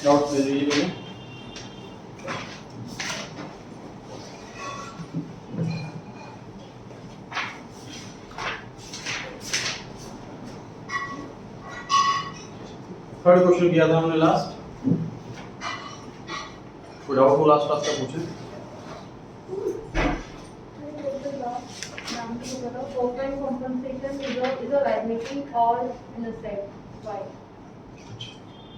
Doubt दे दीजिए। Third question किया था हमने लास्ट, कोई डाउट हो लास्ट क्लास का पूछे। Open compensation reserve is a liability or an asset. Why?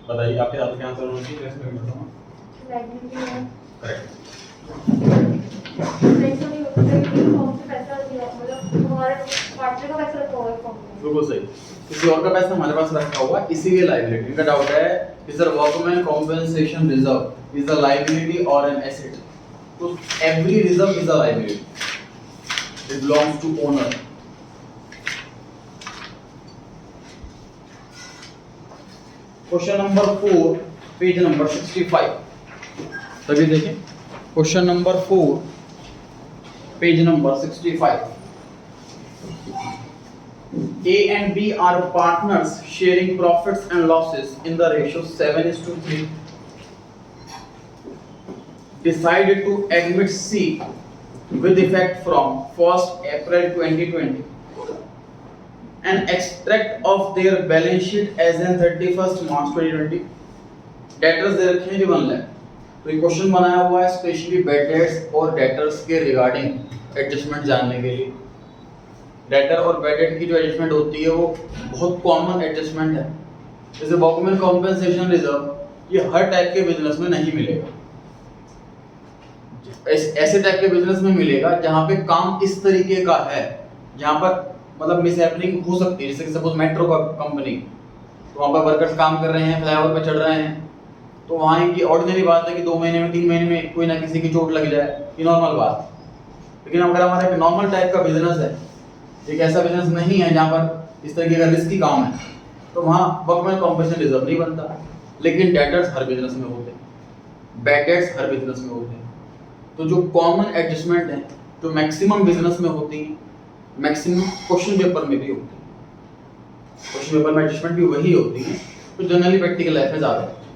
बताइए आपके हाथ क्या आंसर होना चाहिए, मैं इसमें बताऊंगा। Liability है। करेक्ट। नहीं तो नहीं होता है कि फॉर्म से पैसा दिया, मतलब हमारे पार्टनर का पैसा रखा हुआ है फॉर्म में। बिल्कुल सही, किसी और का पैसा हमारे पास रखा हुआ इसीलिए लायबिलिटी। इनका डाउट है कि sir workman compensation reserve is a liability और एन एसेट। तो every reserve is a liability, it belongs to owner. Question number 4 page number 65, तभी देखिए question number 4 page number 65। A and B are partners sharing profits and losses in the ratio 7:3. Decided to admit C with effect from 1st April 2020. An extract of their balance sheet as in 31st March 2020. Debtors दे रखे हैं 1 लाख। तो ये question बनाया हुआ है specially bad debts और debtors के regarding adjustment जानने के लिए। डेटर और बैड डेट की जो एडजस्टमेंट होती है वो बहुत कॉमन एडजस्टमेंट है। जैसे वर्कमैन कॉम्पेंसेशन रिजर्व ये हर टाइप के बिजनेस में नहीं मिलेगा। ऐसे टाइप के बिजनेस में मिलेगा जहां पे काम इस तरीके का है, जहां पर मतलब मिसहैपनिंग हो सकती है। जैसे कि सपोज मेट्रो का कंपनी, तो वहां पर वर्कर्स काम कर रहे हैं, फ्लाईओवर पे चढ़ रहे हैं, तो वहां की ऑर्डिनरी बात है कि 2 महीने में 3 महीने में कोई ना किसी की चोट लग जाए, ये नॉर्मल बात। लेकिन अगर हमारा एक नॉर्मल टाइप का बिजनेस है, एक ऐसा बिजनेस नहीं है जहां पर इस तरीके का रिस्की काम है, तो वहां वर्कमैन कॉम्पेंसेशन रिजर्व नहीं बनता। लेकिन डेटर्स हर बिजनेस में होते हैं, बैड डेट्स हर बिजनेस में होते हैं। तो जो कॉमन एडजस्टमेंट है जो मैक्सिमम बिजनेस में होती है, मैक्सिमम क्वेश्चन पेपर में भी होती है। क्वेश्चन पेपर में एडजस्टमेंट भी वही होती है तो जनरली प्रैक्टिकल लाइफ में ज्यादा होती है,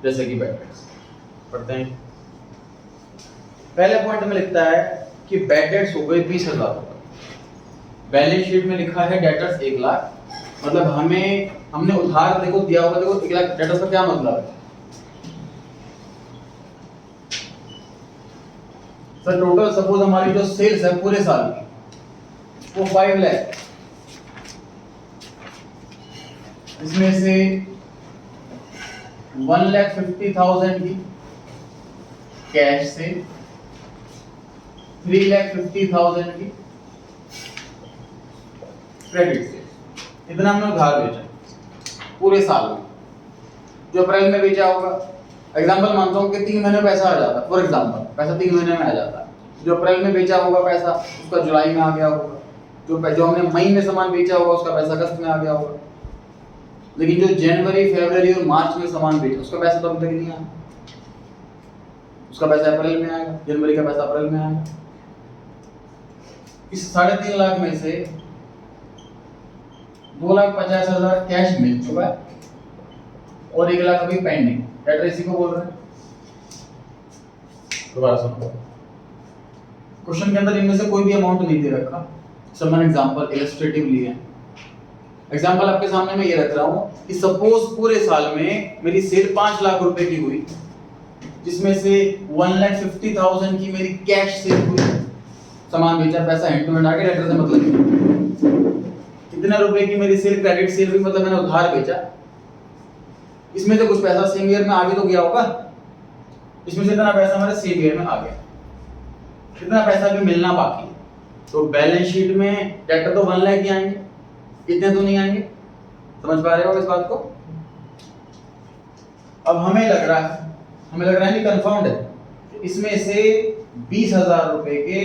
जैसे कि बैड डेट्स। पढ़ते हैं। पहले पॉइंट में लिखता है कि बैड डेट्स हो गए 20,000 रुपए। बैलेंस शीट में लिखा है डेटर्स 1 लाख, मतलब हमने उधार देखो दिया होगा। देखो 1 लाख डेटर्स का क्या मतलब है सर? टोटल सपोज हमारी जो सेल्स है पूरे साल की वो 5 लाख, इसमें से 1,50,000 की कैश से, 3,50,000 की क्रेडिट से, इतना हमने उधार बेचा पूरे साल में। जो अप्रैल में बेचा होगा, एग्जांपल मानता हूं कि 3 महीने में पैसा आ जाता है, फॉर एग्जांपल पैसा 3 महीने में आ जाता है। जो अप्रैल में बेचा होगा पैसा उसका जुलाई में आ गया होगा, जो हमने मई में सामान बेचा होगा उसका पैसा अगस्त में आ गया होगा। लेकिन जो जनवरी, फरवरी और मार्च में सामान बेचा उसका पैसा तो अभी तक नहीं आया, उसका पैसा अप्रैल में आएगा, जनवरी का पैसा अप्रैल में आएगा। इस 3.5 लाख में से 2,50,000 कैश मिल चुका है और 1 लाख अभी पेंडिंग। डेटर इसी को बोल रहे हैं। दोबारा सुनो, क्वेश्चन के अंदर इनमें से कोई भी अमाउंट नहीं दे रखा, सब मैंने एग्जांपल इलस्ट्रेटिव लिए हैं। एग्जांपल आपके सामने मैं ये रख रहा हूं कि सपोज पूरे साल में मेरी सेल 5 लाख रुपए की हुई, जिसमें से 1,50,000 की मेरी कैश सेल हुई, सामान बेचा, पैसा हैंड टू हैंड आ गया, डेटर से मतलब नहीं। कितने रुपए की मेरी सेल क्रेडिट सेल हुई, मतलब मैंने उधार बेचा, इसमें से कुछ पैसा सेम ईयर में आगे तो गया होगा, इसमें से इतना पैसा हमारे सेम ईयर में आ गया, कितना पैसा भी मिलना बाकी है। तो बैलेंस शीट में डेटर तो 1 लाख ही आएंगे, इतने तो नहीं आएंगे। समझ पा रहे हो इस बात को? अब हमें लग रहा है नहीं, कंफर्म्ड है, इसमें से 20,000 रुपए के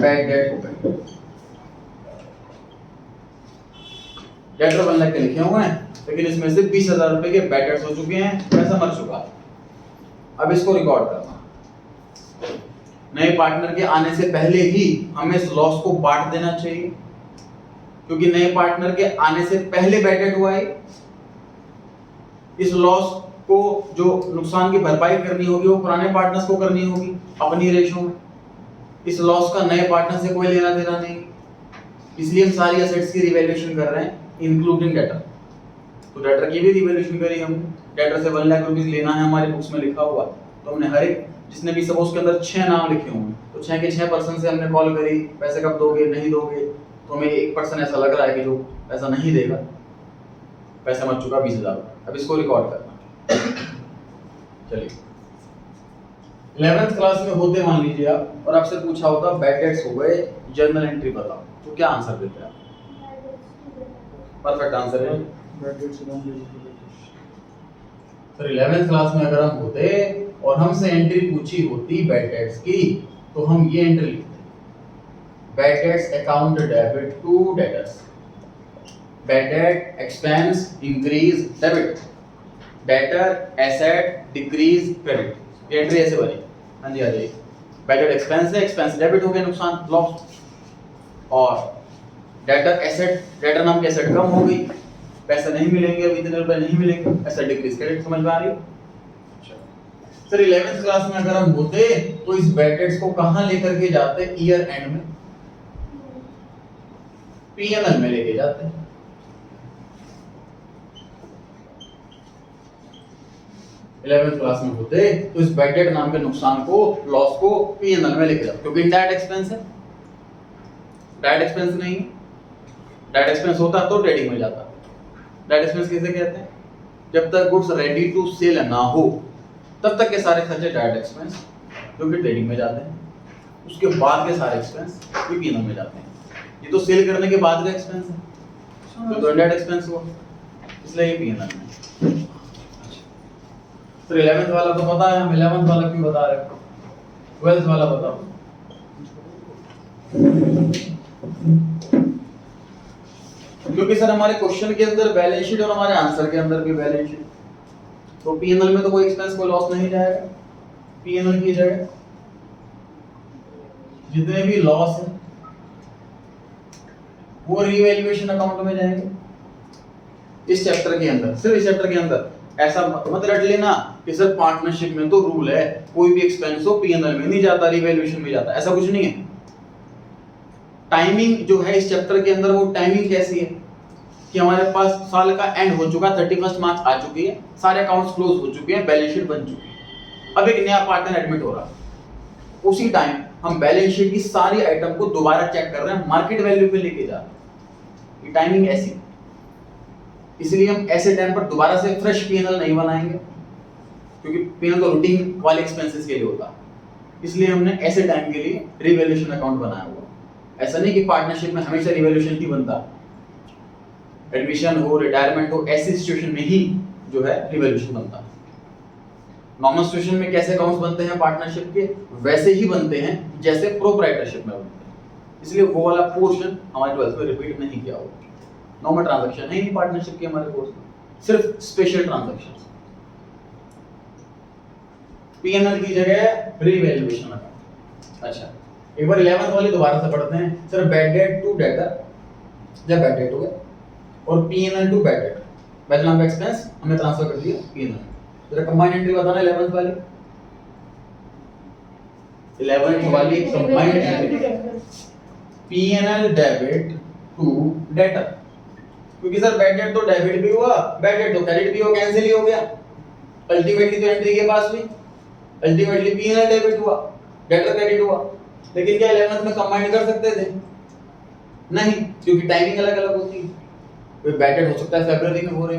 बैड डेट हो गए। डेटर 1 लाख के लिखे हुए हैं, लेकिन इसमें से 20,000 रुपए के बैड डेट्स हो चुके हैं, पैसा मर चुका है। अब इसको रिकॉर्ड करना, नए पार्टनर के आने से पहले ही हमें इस लॉस को बांट देना चाहिए, क्योंकि नए पार्टनर के आने से पहले बैड डेट हुआ है। इस लॉस को जो नुकसान की भरपाई करनी होगी वो पुराने पार्टनर्स को करनी होगी अपनी रेशो में। इस लॉस का नए पार्टनर से कोई लेना देना नहीं, इसलिए हम सारी एसेट्स की रिवैल्यूएशन कर रहे हैं इंक्लूडिंग डेटर। तो डेटर की भी रिवैल्यूएशन करी हम, डेटर से 1 लाख रुपीस लेना है हमारे बुक्स में लिखा हुआ, तो हमने हर एक जिसने भी सपोज के अंदर 6 नाम लिखे होंगे तो 6 के 6 पर्सन से हमने कॉल करी, पैसे कब दोगे, नहीं दोगे, तो हमें एक पर्सन ऐसा लग रहा है कि जो पैसा नहीं देगा, पैसा मत चुका 20,000, अब इसको रिकॉर्ड करना। चलिए 11th क्लास में होते मान लीजिए आप और आपसे पूछा होता बैड डेट्स हो गए, जर्नल एंट्री बताओ, तो क्या आंसर देते आप? परफेक्ट आंसर है सर। 11th क्लास में अगर हम होते और हमसे एंट्री पूछी होती बैड डेट्स की तो हम ये एंट्री लिखते, bad debts account debit to debtors, bad debt expense increase debit, debtor asset decrease credit, ये एंट्री ऐसे बनी। हाँ जी आ जाइए, बैड डेट एक्सपेंस है, एक्सपेंस डेबिट हो गया नुकसान लॉस, और डेटर एसेट, डेटर नाम की एसेट कम हो गई, पैसे नहीं मिलेंगे, अब इतने रुपए नहीं मिलेंगे, एसेट डिक्रीज क्रेडिट, समझ में आ रही है? सर 11th क्लास में अगर हम होते तो इस बैड डेट्स को कहां लेकर के जाते? ईयर एंड में पीएनएल में लेके जाते हैं। इलेवेंथ क्लास में होते तो इस बैड डेट नाम के नुकसान को, लॉस को पीएनएल में लेके जाते, क्योंकि इनडायरेक्ट एक्सपेंस है, डायरेक्ट एक्सपेंस नहीं, डायरेक्ट एक्सपेंस होता तो ट्रेडिंग में जाता। डायरेक्ट एक्सपेंस किसे कहते हैं? जब तक गुड्स रेडी टू सेल ना हो तब तक के सारे खर्चे डायरेक्ट एक्सपेंस जो कि ट्रेडिंग में जाते हैं, उसके बाद के सारे एक्सपेंस भी पीएनएल में जाते हैं। ये तो सेल करने के बाद का एक्सपेंस है, तो इनडायरेक्ट एक्सपेंस हुआ, इसलिए ये पीएनएल में। तो 11th वाला तो पता है, हम 11th वाला क्यों बता रहे हैं, 12th वाला बताओ। क्योंकि सर हमारे क्वेश्चन के अंदर बैलेंस शीट और हमारे आंसर के अंदर भी बैलेंस शीट, तो पीएनएल में तो कोई एक्सपेंस कोई लॉस नहीं जाएगा, पीएनएल की जगह जितने भी लॉस है वो रीवैल्यूएशन अकाउंट में जाएंगे इस चैप्टर के अंदर, सिर्फ इस चैप्टर के अंदर। ऐसा मत रट लेना कि सर पार्टनरशिप में तो रूल है कोई भी एक्सपेंस हो पीएनएल में नहीं जाता, रीवैल्यूएशन में जाता, ऐसा कुछ नहीं है। टाइमिंग जो है इस चैप्टर के अंदर, वो टाइमिंग कैसी है कि हमारे पास साल का एंड हो चुका, 31 मार्च आ चुकी है, सारे अकाउंट्स क्लोज हो चुके हैं, बैलेंस शीट बन चुकी है, अब एक नया पार्टनर एडमिट हो रहा है, उसी टाइम हम बैलेंस शीट की सारी आइटम को दोबारा चेक कर रहे हैं, मार्केट वैल्यू पे लेके जा रहे हैं, ये टाइमिंग ऐसी। इसलिए हम ऐसे टाइम पर दोबारा से फ्रेश पीएनएल नहीं बनाएंगे, क्योंकि पीएनएल तो रूटीन वाले एक्सपेंसेस के लिए होता है, इसलिए हमने ऐसे टाइम के लिए रिवैल्यूएशन अकाउंट बनाया हुआ। ऐसा नहीं कि पार्टनरशिप में हमेशा रिवैल्यूएशन ही बनता, एडमिशन हो, रिटायरमेंट हो, ऐसी सिचुएशन में ही जो है रिवैल्यूएशन बनता है। नॉर्मल सिचुएशन में कैसे अकाउंट्स बनते हैं पार्टनरशिप के, वैसे ही बनते हैं जैसे प्रोप्राइटरशिप में बनते हैं, इसलिए वो वाला पोर्शन हमारे 12th में रिपीट नहीं किया होगा। नॉर्मल ट्रांजैक्शन है नहीं पार्टनरशिप के हमारे कोर्स में, सिर्फ स्पेशल ट्रांजैक्शंस। पीएनएल की जगह रिवैल्यूएशन अकाउंट। अच्छा एक बार 11th वाले दोबारा से पढ़ते हैं। Sir bad debt to debtor, जब बैड डेट हो गया, और PNL to bad debt, bad नाम का एक्सपेंस हमने ट्रांसफर कर दिया पीएनएल। जरा कंबाइंड एंट्री बताना 11th वाली, 11th वाली combined entry, PNL debit to debtor, क्योंकि सर बैड डेट तो डेबिट भी हुआ, बैड डेट तो क्रेडिट भी हो, कैंसिल ही हो गया, अल्टीमेटली तो एंट्री के पास भी अल्टीमेटली पीएनएल डेबिट हुआ, डेटर क्रेडिट हुआ। लेकिन क्या 11th में कंबाइन कर सकते थे? नहीं, क्योंकि टाइमिंग अलग अलग होती है। कोई बैड डेट हो सकता है फरवरी में हो रही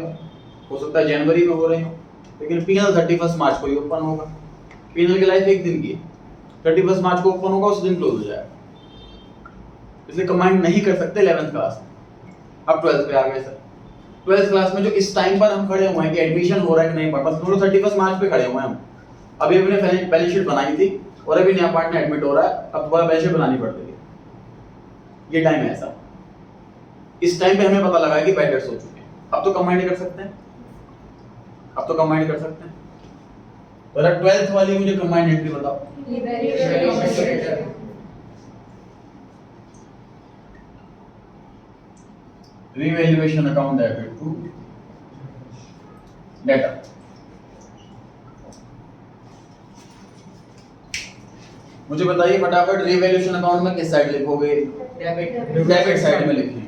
हो सकता है जनवरी में हो रही हो, लेकिन पीएनएल 31 मार्च को ही ओपन होगा। पीएनएल की लाइफ एक दिन की है, 31 मार्च को ओपन होगा, उस दिन क्लोज हो जाएगा, इसलिए कंबाइन नहीं कर सकते 11th क्लास में। अब 12th पे आ गए सर। 12th क्लास में जो इस टाइम पर हम खड़े हुए हैं कि एडमिशन हो रहा है कि नहीं, बस दोनों 31 मार्च पे खड़े हुए हैं हम। अभी हमने बैलेंस शीट बनाई थी और अभी नया पार्टनर एडमिट हो रहा है, अब दोबारा बैलेंस शीट बनानी पड़ रही है। ये टाइम है ऐसा, इस टाइम पे हमें पता लगा कि बैड डेट्स हो चुके हैं, अब तो कंबाइन कर सकते हैं, अब तो कंबाइन कर सकते हैं। और 12th वाली मुझे कंबाइंड एंट्री बताओ। Revaluation account debit to debtor, मुझे बताइए फटाफट, रिवैल्यूएशन अकाउंट में किस साइड लिखोगे? डेबिट साइड में लिखेंगे।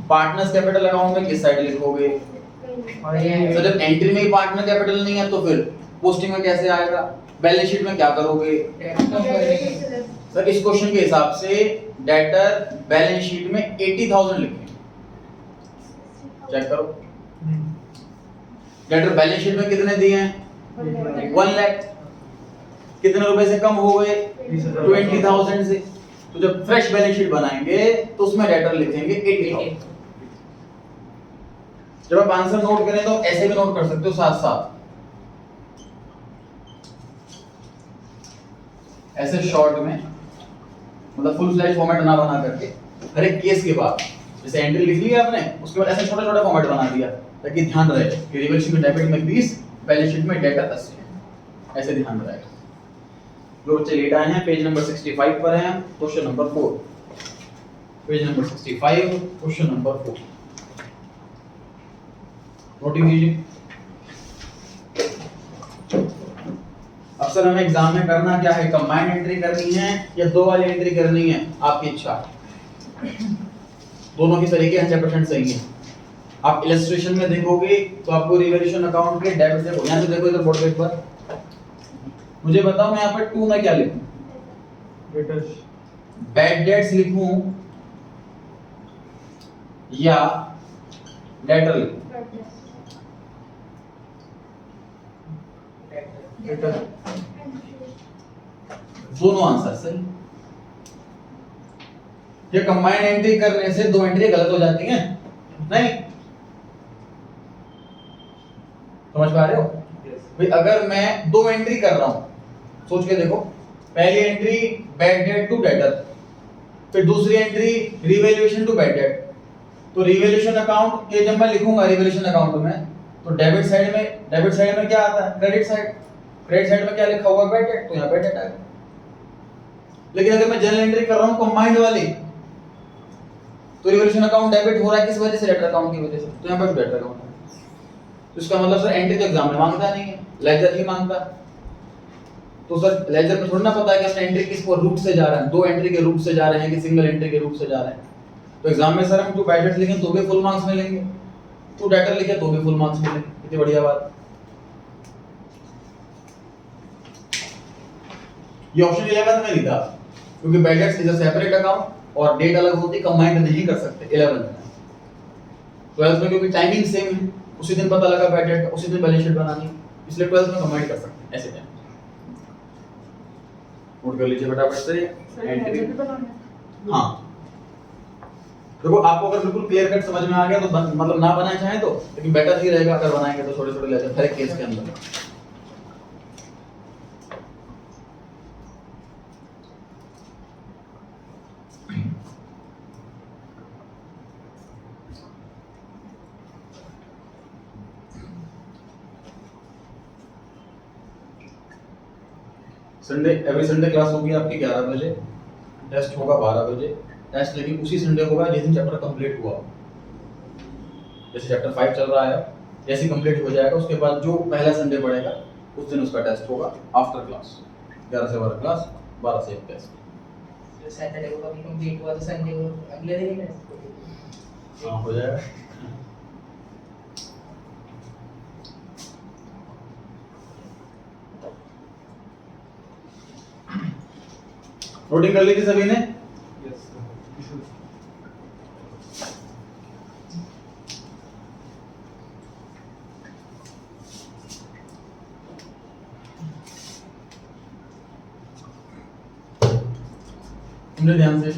पार्टनर्स कैपिटल अकाउंट में किस साइड लिखोगे? तो जब एंट्री में ही पार्टनर कैपिटल नहीं है तो फिर पोस्टिंग में कैसे आएगा? बैलेंस शीट में क्या करोगे? सर इस क्वेश्चन के हिसाब से डेटर बैलेंस शीट में 80,000 लिखेंगे। चेक करो, डेटर बैलेंस शीट में कितने दिए हैं? 1 लाख। कितने रुपए से कम हो गए? 20,000 से। तो जब फ्रेश बैलेंस शीट बनाएंगे तो उसमें डेटर लिखेंगे 80,000। जब आप आंसर नोट करें तो ऐसे भी नोट कर सकते हो साथ साथ, ऐसे शॉर्ट में, मतलब फुल फ्लैश फॉर्मेट ना बना करके हर एक केस के बाद, जैसे एंट्री लिख ली आपने उसके बाद ऐसे छोटा छोटा फॉर्मेट बना दिया ताकि ध्यान रहे कि रिवैल्यूएशन में डेबिट में 20, बैलेंस शीट में डेटा 80 है, ऐसे ध्यान रहे। जो बच्चे लेट आए हैं पेज नंबर 65 पर हैं, question number 4, page number 65 question number 4 noting कीजिए। अक्सर हमें एग्जाम में करना क्या है, कंबाइंड एंट्री करनी है या दो वाली एंट्री करनी है, आपकी इच्छा। दोनों के तरीके 100% सही है। आप इलस्ट्रेशन में देखोगे तो आपको रिवैल्यूएशन अकाउंट के डेबिट देखो, यहां से देखो इधर बोर्ड पेज पर, मुझे बताओ मैं यहाँ पर 2 में क्या लिखूं? डेटर्स। बैड डेट्स लिखूं या डेटर लिखूं? डेटर। दोनों आंसर सही। ये कंबाइंड एंट्री करने से दो एंट्री गलत हो जाती हैं, नहीं समझ पा रहे हो? भाई अगर मैं दो एंट्री कर रहा हूं, सोच के देखो, पहली entry bad debt to debtor, फिर दूसरी entry revaluation to bad debt. तो रिवैल्यूएशन अकाउंट के जब मैं लिखूंगा रिवैल्यूएशन अकाउंट में तो डेबिट साइड में क्या आता है? Credit side. क्रेडिट साइड में क्या लिखा हुआ? बैड डेट, तो यहां बैड डेट आएगा। लेकिन अगर मैं जनरल एंट्री कर रहा हूं कंबाइंड वाली, तो रिवैल्यूएशन अकाउंट डेबिट हो रहा है किस वजह से? डेटर अकाउंट की वजह से, तो यहां पर डेटर अकाउंट है। तो इसका मतलब सर एंट्री तो एग्जाम में मांगता नहीं है, लेजर ही मांगता। तो सर लेजर में थोड़ा ना पता है कि अपने एंट्री किस रूट से जा रहा है, दो एंट्री के रूट से जा रहे हैं कि सिंगल एंट्री के रूट से जा रहे हैं। तो एग्जाम में सर हम टू बैड डेट लिखें तो भी फुल मार्क्स मिलेंगे, टू डेटर लिखें तो भी फुल मार्क्स मिलेंगे। कितनी बढ़िया बात। ये ऑप्शन 11 में नहीं था क्योंकि bad debts is a separate account और डेट अलग होती, कंबाइंड नहीं कर सकते 11 में। 12th में क्योंकि टाइमिंग सेम है, उसी दिन पता लगा बैड डेट, उसी दिन बैलेंस शीट बनानी, इसलिए 12th में कंबाइंड कर सकते हैं ऐसे टाइम। नोट कर लीजिए फटाफट से एंट्री। हाँ देखो, आपको अगर बिल्कुल क्लियर कट समझ में आ गया तो मतलब ना बनाए चाहे तो, लेकिन बेटर ही रहेगा अगर बनाएंगे तो छोटे छोटे लेजर हर एक केस के अंदर। संडे, एवरी संडे क्लास होगी आपकी 11 बजे, टेस्ट होगा 12 बजे। टेस्ट लेकिन उसी संडे होगा जिस दिन चैप्टर कंप्लीट हुआ। जैसे चैप्टर 5 चल रहा है, जैसे कंप्लीट हो जाएगा उसके बाद जो पहला संडे पड़ेगा उस दिन उसका टेस्ट होगा आफ्टर क्लास। 11 से 12 क्लास, 12 से 1 टेस्ट। जो सैटरडे को कभी कंप्लीट हुआ तो संडे को अगले दिन ही टेस्ट हाँ हो जाएगा। नोटिंग कर लीजिए सभी ने। Yes sir. तुमने ध्यान से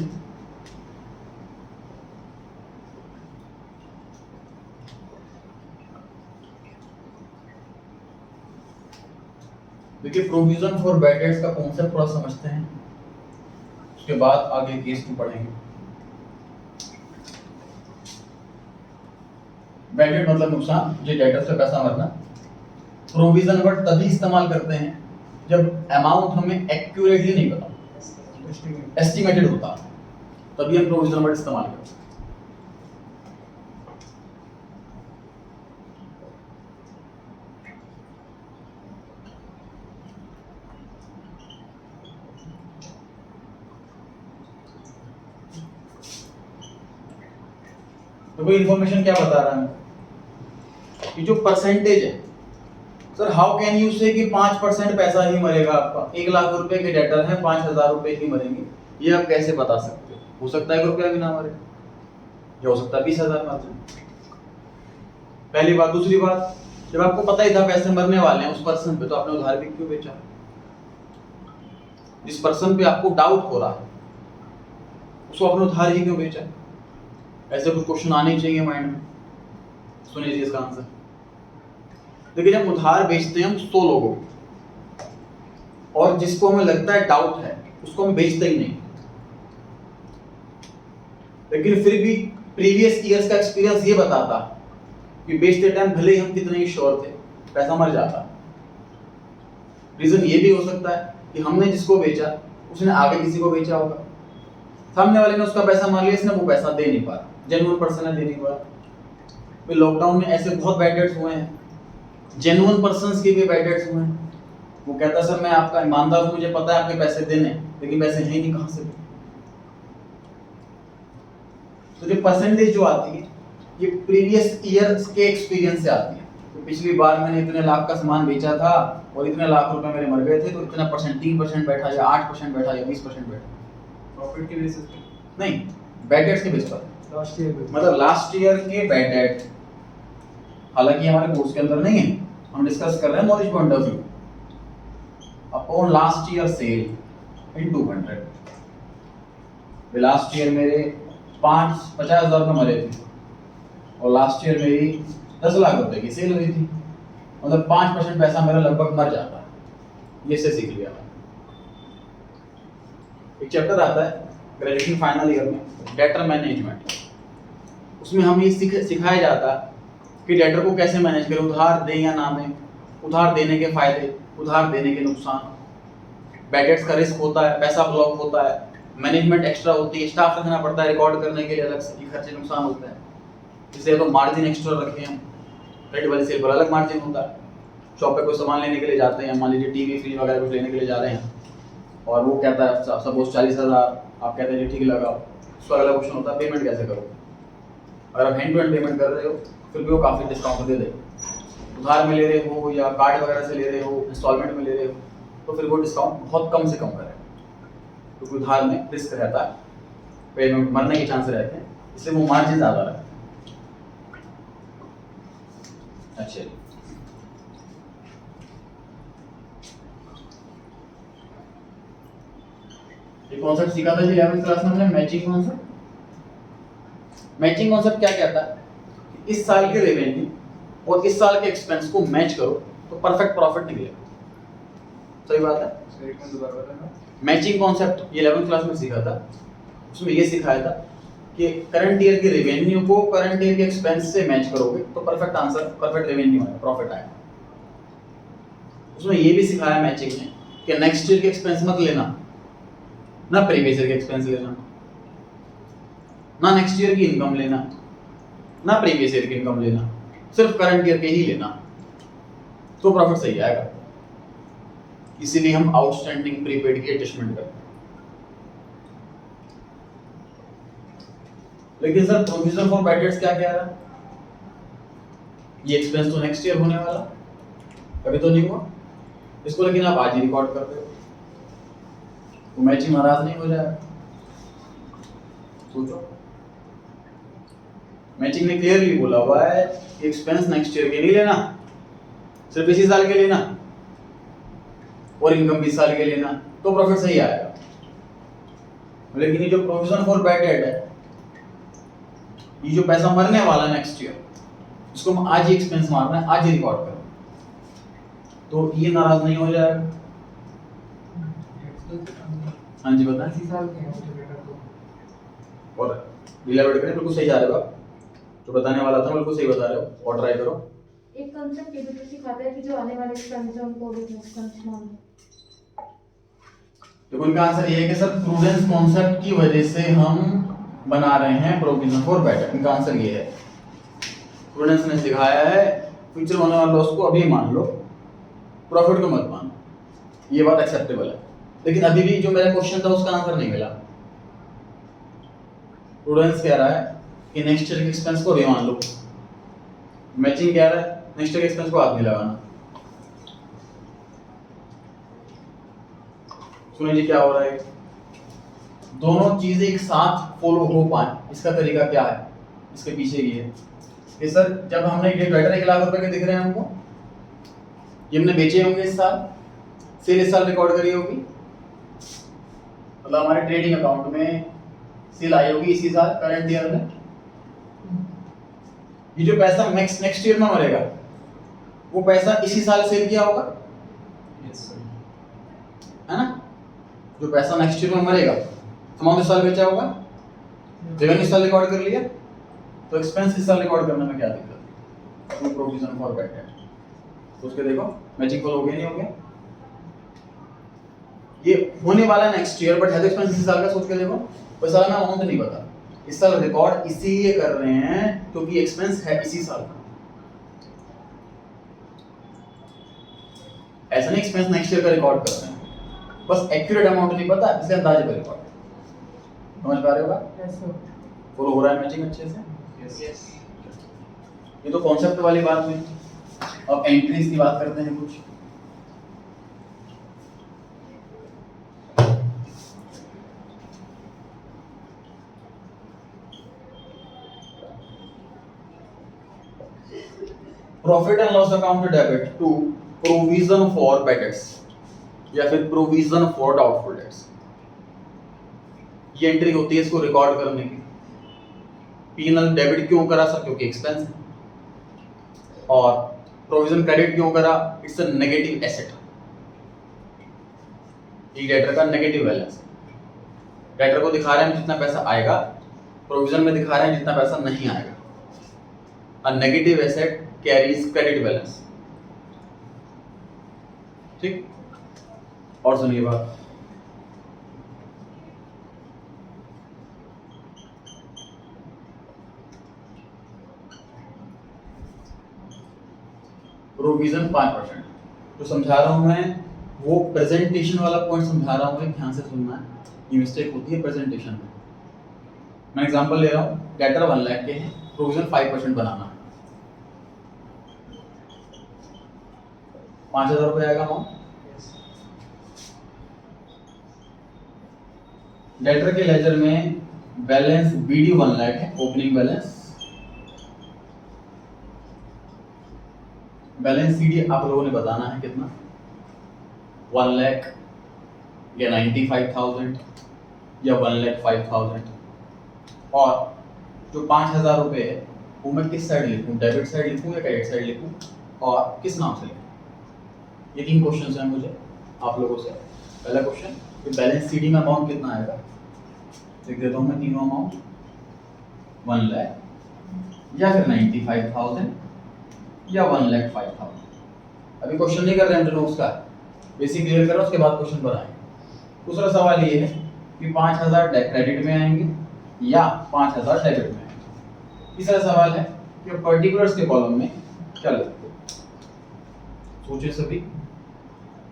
देखिए, प्रोविजन फॉर बैड डेट्स का कॉन्सेप्ट थोड़ा समझते हैं, उसके बाद आगे केस को पढ़ेंगे। बैड डेट मतलब नुकसान, जो डेटर से पैसा मरना। प्रोविजन वर्ड तभी इस्तेमाल करते हैं जब अमाउंट हमें एक्यूरेटली नहीं पता, एस्टिमेटेड होता, तभी हम प्रोविजन वर्ड इस्तेमाल करते हैं। देखो इन्फॉर्मेशन क्या बता रहा है कि जो परसेंटेज है, सर हाउ कैन यू से कि 5% पैसा ही मरेगा आपका, 1 लाख रुपए के डेटर है 5,000 रुपए ही मरेंगे, ये आप कैसे बता सकते हो सकता है 1 रुपया भी ना मरे, या हो सकता है 20,000 मर जाए। पहली बात। दूसरी बात, जब आपको पता ही था पैसे मरने वाले हैं उस पर्सन पे, तो आपने उधार भी क्यों बेचा? जिस पर्सन पे आपको डाउट हो रहा है उसको आपने उधार ही क्यों बेचा? ऐसे कुछ क्वेश्चन आने चाहिए माइंड में। सुनिए जी इसका आंसर। देखिए जब उधार बेचते हैं हम 100 लोगों को, और जिसको हमें लगता है डाउट है उसको हम बेचते ही नहीं, लेकिन फिर भी प्रीवियस ईयर्स का एक्सपीरियंस ये बताता कि बेचते टाइम भले ही हम कितने ही श्योर थे पैसा मर जाता। रीजन ये भी हो सकता है कि हमने जिसको बेचा उसने आगे किसी को बेचा होगा, सामने वाले ने उसका पैसा मान लिया, इसने वो पैसा दे नहीं पाया, जेन्युइन पर्सन है दे नहीं पाया। फिर लॉकडाउन में ऐसे बहुत बैड डेट्स हुए हैं, जेन्युइन पर्सन्स के भी बैड डेट्स हुए हैं। वो कहता सर मैं आपका ईमानदार हूं, मुझे पता है आपके पैसे देने, लेकिन पैसे हैं ही नहीं, कहां से दे? तो जो परसेंटेज जो आती है ये प्रीवियस ईयर के एक्सपीरियंस से आती है। तो पिछली बार मैंने इतने लाख का सामान बेचा था और इतने लाख रुपए मेरे मर गए थे, तो इतना परसेंट 3% बैठा या 8% बैठा या 20% बैठा। प्रॉफिट के बेसिस पे नहीं, बैड डेट्स के बेस पर, लास्ट ईयर मतलब लास्ट ईयर के बैड डेट। हालांकि हमारे कोर्स के अंदर नहीं है, हम डिस्कस कर रहे हैं knowledge point of view upon last year cell in 200। Last year मेरे 50,000 रुपये मरे थे और लास्ट ईयर मेरी 10 लाख रुपए की सेल हुई थी, मतलब 5% पैसा मेरा लगभग मर जाता है। ये से सीख लिया। एक चैप्टर आता है ग्रेजुएशन फाइनल ईयर में, डेटर मैनेजमेंट। उसमें हम ये सिखाया जाता है कि डेटर को कैसे मैनेज करें, उधार दें या ना दें, उधार देने के फायदे, उधार देने के नुकसान, बैड डेट्स का रिस्क होता है, पैसा ब्लॉक होता है, मैनेजमेंट एक्स्ट्रा होती है, स्टाफ रखना पड़ता है रिकॉर्ड करने के लिए अलग से, ये खर्चे नुकसान होते हैं। इसलिए तो मार्जिन एक्स्ट्रा रखें हम, क्रेडिट वाली सेल पर अलग मार्जिन होता है। शॉप पे कोई सामान लेने के लिए जाते हैं, मान लीजिए टीवी फ्रिज वगैरह कुछ लेने के लिए जा रहे हैं और वो कहता है सपोज 40,000, आप कहते हैं जी ठीक लगाओ, उसका अगला क्वेश्चन होता है पेमेंट कैसे करो। अगर आप हैंड टू हैंड पेमेंट कर रहे हो फिर भी वो काफ़ी डिस्काउंट दे दे। उधार में ले रहे हो या कार्ड वगैरह से ले रहे हो, इंस्टॉलमेंट में ले रहे हो, तो फिर वो डिस्काउंट बहुत कम से कम करें, क्योंकि उधार में रिस्क रहता है, पेमेंट मरने के चांस रहते हैं, इसलिए वो मार्जिन ज़्यादा रहता है। अच्छा, ये कॉन्सेप्ट सीखा था जी 11th क्लास में हमने, मैचिंग कॉन्सेप्ट। मैचिंग कॉन्सेप्ट क्या कहता है? इस साल के रेवेन्यू और इस साल के एक्सपेंस को मैच करो तो परफेक्ट प्रॉफिट निकलेगा। सही बात है? एक मिनट दोबारा बताना। मैचिंग कॉन्सेप्ट ये 11th क्लास में सीखा था। उसमें ये सिखाया था कि करंट ईयर के रेवेन्यू को करंट ईयर के एक्सपेंस से मैच करोगे तो परफेक्ट आंसर, परफेक्ट रेवेन्यू आएगा, प्रॉफिट आएगा। उसमें ये भी सिखाया मैचिंग में कि नेक्स्ट ईयर के एक्सपेंस मत लेना, ना प्रीवियस ईयर के एक्सपेंस लेना, ना नेक्स्ट ईयर की इनकम लेना, ना प्रीवियस ईयर की इनकम लेना, सिर्फ करंट ईयर के ही लेना, तो प्रॉफिट सही आएगा। इसीलिए हम आउटस्टैंडिंग प्रीपेड की एडजस्टमेंट करते हैं। लेकिन sir provision for bad dates क्या कह रहा है? ये एक्सपेंस तो नेक्स्ट ईयर होने वाला, कभी तो नहीं हुआ, इसको लेकिन आप आज ही रिकॉर्ड कर रहे हो, तो मैचिंग नाराज नहीं हो जाएगा? सोचो, मैचिंग ने क्लियरली बोला हुआ है कि एक्सपेंस नेक्स्ट ईयर के नहीं लेना, सिर्फ इसी साल के लेना, और इनकम 20 साल के लेना, तो प्रॉफिट सही आएगा। लेकिन ये जो प्रोविजन फॉर बैड डेट है, ये जो पैसा मरने वाला है नेक्स्ट ईयर, इसको हम आज ही एक्सपेंस मारना है, आज ही रिकॉर्ड करना, तो ये नाराज नहीं हो जाएगा? हाँ जी बताएं। इसी साल के हैं वो डेटा तो। और डिलीवर करें, बिल्कुल सही जा रहे हो आप, जो बताने वाला था बिल्कुल सही बता रहे हो, और ट्राई करो। एक कंसेप्ट ये भी सिखाता है कि जो आने वाले एक्सपेंस है उनको भी कंसिडर। देखो इनका आंसर ये है कि सर प्रूडेंस कॉन्सेप्ट की वजह से हम बना रहे हैं प्रोविजन फॉर बैड डेट। इनका आंसर ये है, प्रूडेंस ने सिखाया है फ्यूचर होने वाले लॉस को अभी मान लो, प्रॉफिट को मत मानो, ये बात एक्सेप्टेबल है। लेकिन अभी भी जो मेरा क्वेश्चन था उसका आंसर नहीं मिला। प्रूडेंस कह रहा है कि नेक्स्ट ईयर के एक्सपेंस को भी मान लो, मैचिंग क्या है, नेक्स्ट ईयर के एक्सपेंस को हाथ नहीं लगाना। सुनिए जी क्या हो रहा है, दोनों चीजें एक साथ फॉलो हो पाए, इसका तरीका क्या है, इसके पीछे ये है कि सर जब हमने ये डेटर 1 लाख रुपए के दिख रहे हैं हमको, ये हमने बेचे होंगे इस साल, सेल इस साल रिकॉर्ड करी होगी, मतलब हमारे ट्रेडिंग अकाउंट में सेल आई होगी इसी साल करंट ईयर में। ये जो पैसा नेक्स्ट ईयर में मरेगा वो पैसा इसी साल सेल किया होगा, Yes, sir. है ना। जो पैसा नेक्स्ट ईयर में मरेगा अमाउंट इस साल बेचा होगा, रेवेन्यू इस साल रिकॉर्ड कर लिया, तो एक्सपेंस इस साल रिकॉर्ड करने में क्या दिक्कत है, प्रोविजन फॉर बैड डेट। तो उसके देखो मैजिक फॉल हो गया नहीं हो गया, ये होने वाला है नेक्स्ट ईयर बट है तो एक्सपेंस इसी साल का, सोच के देखो उस साल में अमाउंट नहीं पता, इस साल रिकॉर्ड इसीलिए कर रहे हैं क्योंकि एक्सपेंस है इसी साल का। ऐसा नहीं एक्सपेंस नेक्स्ट ईयर का रिकॉर्ड कर रहे हैं, बस एक्यूरेट अमाउंट नहीं पता इसलिए अंदाजे पे रिकॉर्ड। समझ पा रहे हो बात, Yes, sir. फॉलो हो रहा है मैचिंग अच्छे से। Yes. Yes. ये तो कॉन्सेप्ट वाली बात हुई, अब एंट्रीज की बात करते हैं कुछ। Profit and loss account debit to provision for bad debts या फिर प्रोविजन फॉर डाउटफुल डेट्स, ये एंट्री होती है इसको रिकॉर्ड करने की। पीएनएल डेबिट क्यों करा सर, क्योंकि एक्सपेंस है, और प्रोविजन क्रेडिट क्यों करा, इट्स अ नेगेटिव एसेट, ये डेटर का नेगेटिव बैलेंस। डेटर को दिखा रहे हैं जितना पैसा आएगा, प्रोविजन में दिखा रहे हैं जितना पैसा नहीं आएगा। A negative asset carries credit balance, ठीक। और सुनिए बात, प्रोविजन 5%, जो समझा रहा हूं मैं वो प्रेजेंटेशन वाला पॉइंट समझा रहा हूं, ध्यान से सुनना है, ये मिस्टेक होती है प्रेजेंटेशन में। मैं एग्जांपल ले रहा हूं, डेटर 1 लाख के हैं, प्रोविजन 5% बनाना है, 5000 रुपये आएगा अमाउंट। Yes. डेटर के लेजर में बैलेंस बीडी 1 लाख है, ओपनिंग बैलेंस। बैलेंस सीडी आप लोगों ने बताना है कितना, 1 लाख या 95,000 या 1,05,000। और जो 5,000 रुपये है वो मैं किस साइड लिखूं, डेबिट साइड लिखूं या क्रेडिट साइड लिखूं, और किस नाम से लिखूं। ये 3 क्वेश्चंस हैं मुझे आप लोगों से। पहला क्वेश्चन कि बैलेंस सीडी में अमाउंट कितना आएगा, लिख देता हूं मैं तीनों अमाउंट, 1 लाख या फिर 95,000 या 1,05,000। अभी क्वेश्चन नहीं कर रहे हम नोट्स का, बेसिक क्लियर करो उसके बाद क्वेश्चन पर आएंगे। दूसरा सवाल ये है कि 5,000 क्रेडिट में आएंगे या 5,000 डेबिट में आएंगे। तीसरा सवाल है कि पर्टिकुलर्स के कॉलम में क्या लगेगा, सोचिए सभी,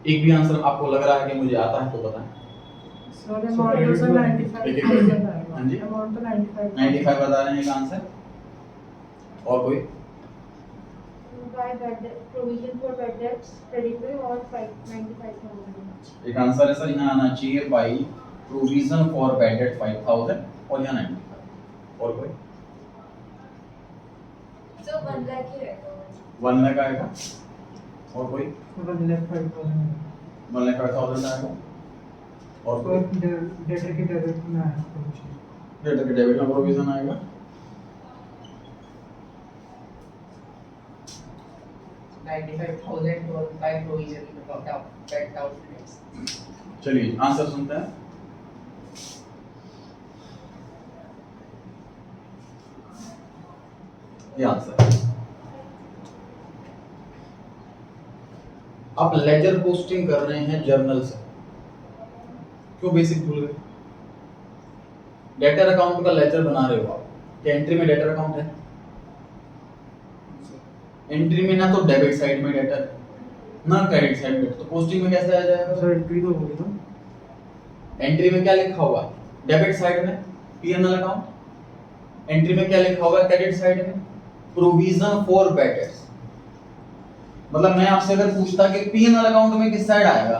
एक भी आंसर आपको लग रहा है कि मुझे आता है तो बताएं। So the amount is 95,000 हाँ जी, amount तो 95,000 95 बता रहे हैं एक आंसर, और कोई by bad debt provision for bad debts credit में और 95,000 एक आंसर है सर यहाँ आना चाहिए by provision for bad date 5,000 और यहाँ 95। और कोई So 1 lakh ही रहेगा 1 लाख आएगा, और कोई 1,05,000. 1,05,000 आएगा, और कोई डेटर के डेबिट में आया provision. डेटर के डेबिट में प्रोविजन आएगा। 95,000 और 5 provision about 10,000. चलिए आंसर सुनते हैं। ये आंसर है। आप लेजर पोस्टिंग कर रहे हैं जर्नल से, क्यों बेसिक भूल गए। डेटर अकाउंट का लेजर बना रहे हो आप, क्या एंट्री में डेटर अकाउंट है, एंट्री में ना तो डेबिट साइड में डेटर ना क्रेडिट साइड में, तो पोस्टिंग में कैसे आ जाएगा। सर एंट्री तो होगी ना, एंट्री में क्या लिखा होगा, डेबिट साइड में पीएनएल अकाउंट, एंट्री में क्या लिखा होगा क्रेडिट साइड में? Provision for bad dates. मतलब मैं आपसे अगर पूछता कि P&L अकाउंट में किस साइड आएगा,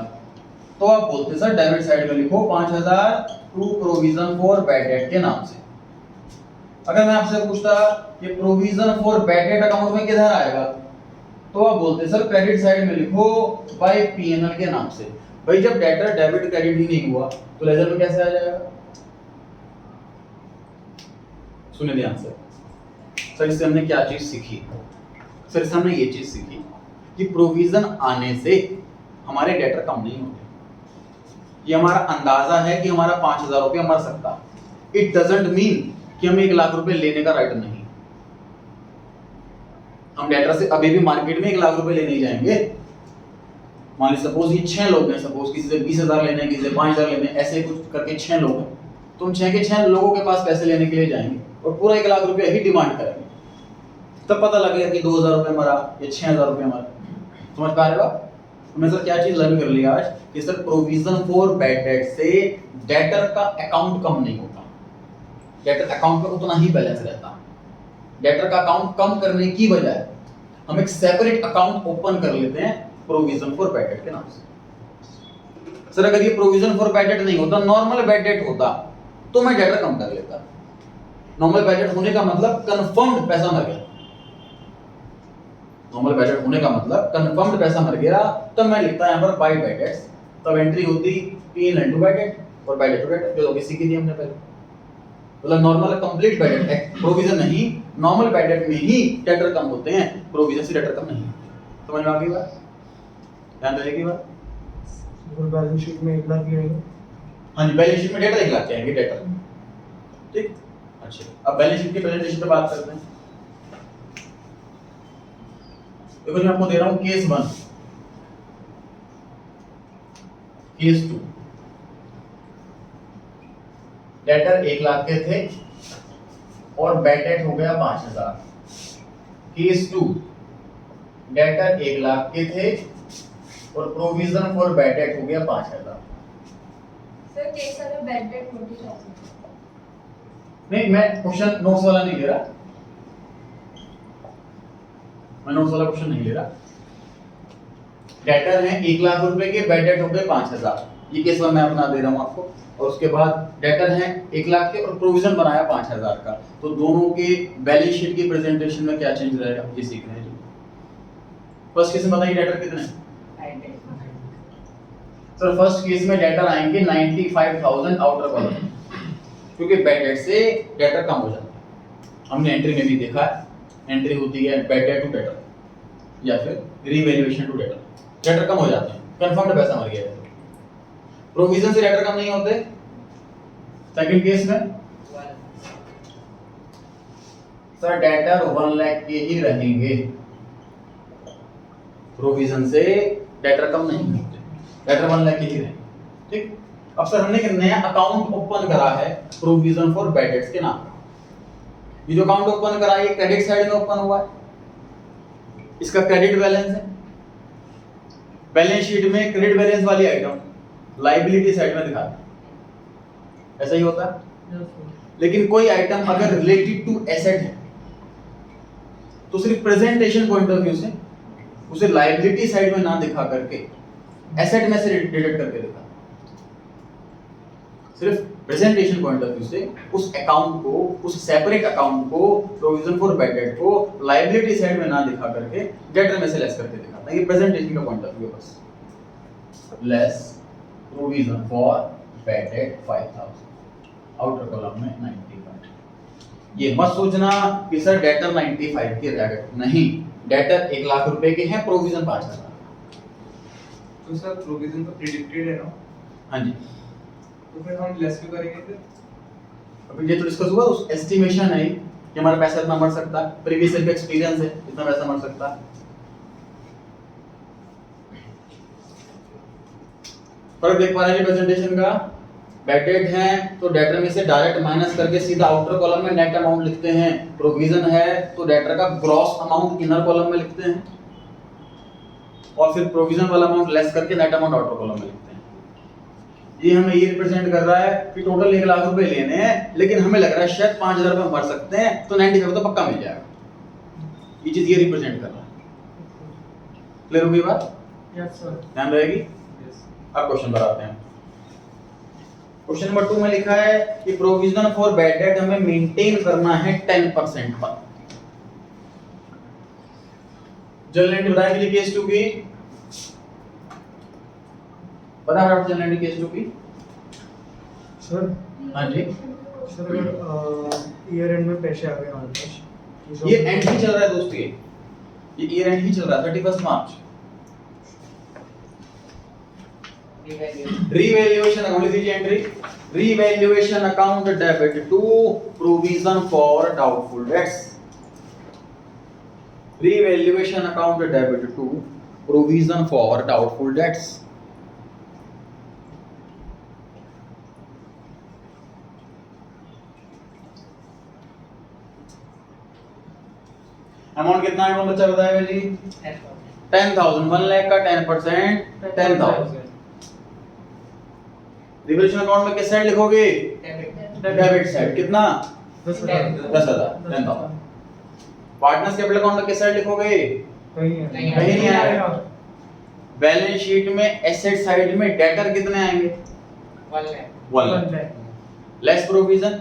तो आप बोलते सर डेबिट साइड में लिखो 5000 to provision for bad debt के नाम से। अगर मैं आपसे पूछता कि provision for bad debt account में किधर आएगा, तो आप बोलते सर क्रेडिट साइड में लिखो बाय P&L के नाम से। भाई जब डेटर डेबिट क्रेडिट ही नहीं हुआ तो लेजर में कैसे आ जाएगा? सुनिए ध्यान से। सर इससे हमने क्या चीज सीखी? सर इससे हमने ये चीज सीखी कि प्रोविजन आने से हमारे डेटर कम नहीं होते। ये हमारा अंदाजा है कि हमारा 5000 रुपया मर सकता है। इट डजंट मीन कि हमें 1 लाख रुपए लेने का राइट नहीं। हम डेटर से अभी भी मार्केट में 1 लाख रुपए लेने ही जाएंगे। मान लीजिए सपोज ये 6 लोग हैं, सपोज किसी से 20,000 लेने हैं, किसी से 5,000 लेने हैं, ऐसे कुछ करके 6 लोग हैं, तो हम 6 के 6 लोगों के पास पैसे लेने के लिए जाएंगे और पूरा 1 लाख रुपया ही डिमांड करेंगे। तब पता लगेगा कि 2,000 रुपये मरा या 6,000 रुपये मरा। समझ पा रहे हो आप? हमने सर क्या चीज लर्न कर लिया आज कि sir provision for bad date से डेटर का अकाउंट कम नहीं होता। डेटर अकाउंट में उतना ही बैलेंस रहता। डेटर का अकाउंट कम करने की बजाय हम एक सेपरेट अकाउंट ओपन कर लेते हैं प्रोविजन फॉर बैड डेट के नाम से। सर अगर ये प्रोविजन फॉर बैड डेट नहीं होता, नॉर्मल बैड डेट होता, तो मैं डेटर कम कर लेता। नॉर्मल बैड डेट होने का मतलब कंफर्म्ड पैसा मर गया। नॉर्मल बैड डेट होने का मतलब कंफर्म्ड पैसा मर गया, तब मैं लिखता यहां पर बाय बैड डेट्स। तब एंट्री होती P&L इनटू बैड डेट और बैड डेट टू डेट, जो लोग सीखी थी हमने पहले। मतलब normal complete bad debt, provision नहीं, नॉर्मल बैड डेट में ही डेटर कम होते हैं, प्रोविजन से डेटर कम नहीं। समझ में आ गई बात? ध्यान देने बात। बैलेंस शीट में 1 लाख ही रहेगा। हाँ जी, बैलेंस शीट में डेटर 1 लाख के आएंगे डेटर। ठीक, अच्छा अब बैलेंस शीट की प्रेजेंटेशन पे बात करते हैं। देखो मैं आपको दे रहा हूं केस 1, केस 2। डेटर 1 लाख के थे और बैड डेट हो गया 5,000। केस 2, डेटर 1 लाख के थे और प्रोविजन फॉर बैड डेट हो गया 5,000। सर केस में बैड डेट होती है। नहीं, मैं क्वेश्चन नोट्स वाला नहीं ले रहा, मैं नोट्स वाला क्वेश्चन नहीं ले रहा। डेटर है 1 लाख रुपए के, बैड डेट हो गए 5,000। ये केस मैं अपना दे रहा हूं आपको। और उसके बाद डेटर है 1 लाख के और प्रोविजन बनाया 5,000 का। तो दोनों के बैलेंस शीट की प्रेजेंटेशन में क्या चेंज रहेगा ये सीख रहे हैं। फर्स्ट केस में बताइए डेटर कितने हैं? सर फर्स्ट केस में डेटर आएंगे 95,000 आउटर कॉलम, क्योंकि बैड डेट से डेटर कम हो जाता है। हमने एंट्री में भी देखा है, एंट्री होती है बैड डेट टू डेटर या फिर रीवैल्यूएशन टू डेटर। डेटर कम हो जाते हैं, कंफर्म्ड पैसा मर गया है। प्रोविजन से डेटर कम नहीं होते। सेकंड केस में सर डेटर 1 लाख के ही रहेंगे, प्रोविजन से डेटर कम नहीं होते, डेटर 1 लाख के ही रहेंगे। ठीक, अब सर हमने एक नया अकाउंट ओपन करा है प्रोविजन फॉर बैड डेट्स के नाम। ये जो अकाउंट ओपन करा है ये क्रेडिट साइड में ओपन हुआ है, इसका क्रेडिट बैलेंस है। बैलेंस शीट में क्रेडिट बैलेंस वाली आइटम लायबिलिटी साइड में दिखाते हैं, ऐसा ही होता है। लेकिन कोई आइटम अगर रिलेटेड टू एसेट है तो सिर्फ प्रेजेंटेशन पॉइंट ऑफ व्यू से उसे लायबिलिटी साइड में ना दिखा करके एसेट में से डिडक्ट करके दिखा। सिर्फ प्रेजेंटेशन पॉइंट ऑफ व्यू से उस अकाउंट को, उस सेपरेट अकाउंट को, प्रोविजन फॉर बैड डेट को लायबिलिटी साइड में ना दिखा करके डेटर में से लेस करके दिखाता है। ये प्रेजेंटेशन का पॉइंट ऑफ व्यू बस। Less provision for bad date 5,000, outer column में 95। ये मत सोचना कि सर डेटर 95 के रैकेट नहीं, डेटर 1 लाख रुपए के हैं, प्रोविजन 5,000। तो सर प्रोविजन तो प्रेडिक्टेड है ना? हाँ जी, तो फिर हम लेस क्यों करेंगे फिर? अभी ये तो डिस्कस हुआ, उस एस्टिमेशन है कि हमारा पैसा इतना मर सकता है, प्रीवियस ईयर का एक्सपीरियंस है इतना पैसा मर सकता है। फर्क देख पा रहे हैं प्रेजेंटेशन का? बैड डेट है तो डेटर में से डायरेक्ट माइनस करके सीधा आउटर कॉलम में नेट अमाउंट लिखते हैं। प्रोविजन है तो डेटर का ग्रॉस अमाउंट इनर कॉलम में लिखते हैं और फिर प्रोविजन वाला अमाउंट लेस करके नेट अमाउंट आउटर कॉलम में लिखते हैं। ये हमें ये रिप्रेजेंट कर रहा है कि टोटल 1 लाख रुपए लेने हैं, लेकिन हमें लग रहा है शायद 5,000 रुपए भर सकते हैं, तो 95 तो पक्का मिल जाएगा। ये चीज ये रिप्रेजेंट कर रहा है। क्लियर होगी बात? Yes sir. ध्यान रहेगी। अब क्वेश्चन पर आते हैं। क्वेश्चन नंबर 2 में लिखा है कि प्रोविजन फॉर बैड डेट हमें मेंटेन करना है 10% पर। जनरल एंट्री बताएं के लिए केस 2 की, बता रहा हूं जनरल एंट्री केस 2 की। सर हाँ जी, सर अगर ईयर एंड में पैसे आ गए हमारे पास, ये एंड ही चल रहा है दोस्तों, ये ईयर एंड ही चल रहा है 31 मार्च। रीवैल्यूएशन अकाउंट लिख दीजिए entry, revaluation account debit to provision for doubtful debts. Revaluation account debit to provision for doubtful debts. Amount कितना है कौन बच्चा बताएगा जी? 10,000, 1 लाख का 10% 10,000। रिवैल्यूएशन अकाउंट में किस साइड लिखोगे? Debit side. कितना? 10,000। 10,000 10,000। पार्टनर्स कैपिटल अकाउंट में किस साइड लिखोगे? कहीं नहीं आएगा। बैलेंस शीट में एसेट साइड में डेटर कितने आएंगे? 1 lakh. Less provision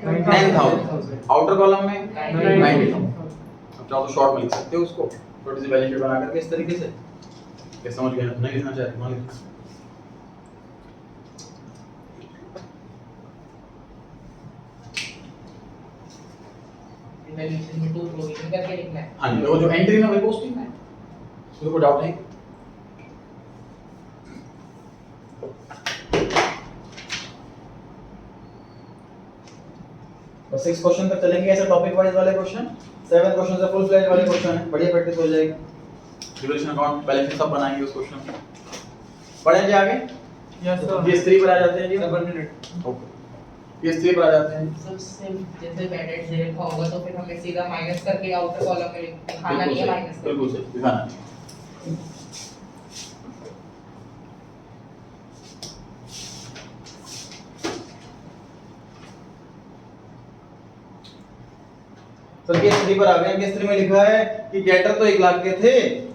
9,000। Outer column में 90,000। अब चाहो तो शॉर्ट में लिख सकते हो उसको, छोटी सी बैलेंस शीट बना करके इस तरीके से। क्या समझ गए? नहीं लिखना चाहते मान लीजिए। रिवैल्यूएशन में 2 प्रोविजन करके लिखना है। हाँ जी, वो जो एंट्री में वही पोस्टिंग है, उसमें कोई डाउट नहीं। बस 6 क्वेश्चन तक चलेंगे ऐसे टॉपिक वाइज वाले क्वेश्चन। 7 क्वेश्चन से फुल फ्लेज वाले क्वेश्चन है, बढ़िया प्रैक्टिस हो जाएगी। रिवैल्यूएशन अकाउंट बैलेंस शीट सब बनाएंगे उस क्वेश्चन में। पढ़ें जी आगे। Yes sir. ये 3 पर आ जाते हैं जी। 7 मिनट। ओके, ये 3 पर आ जाते हैं। सबसे जैसे बैड डेट से लिखा होगा तो फिर हमें सीधा माइनस करके आउटर कॉलम में लिखाना नहीं है, माइनस करके। बिल्कुल सही, दिखाना नहीं। तो केस 3 पर आ गए। केस 3 में लिखा है कि डेटर तो 1 लाख के थे,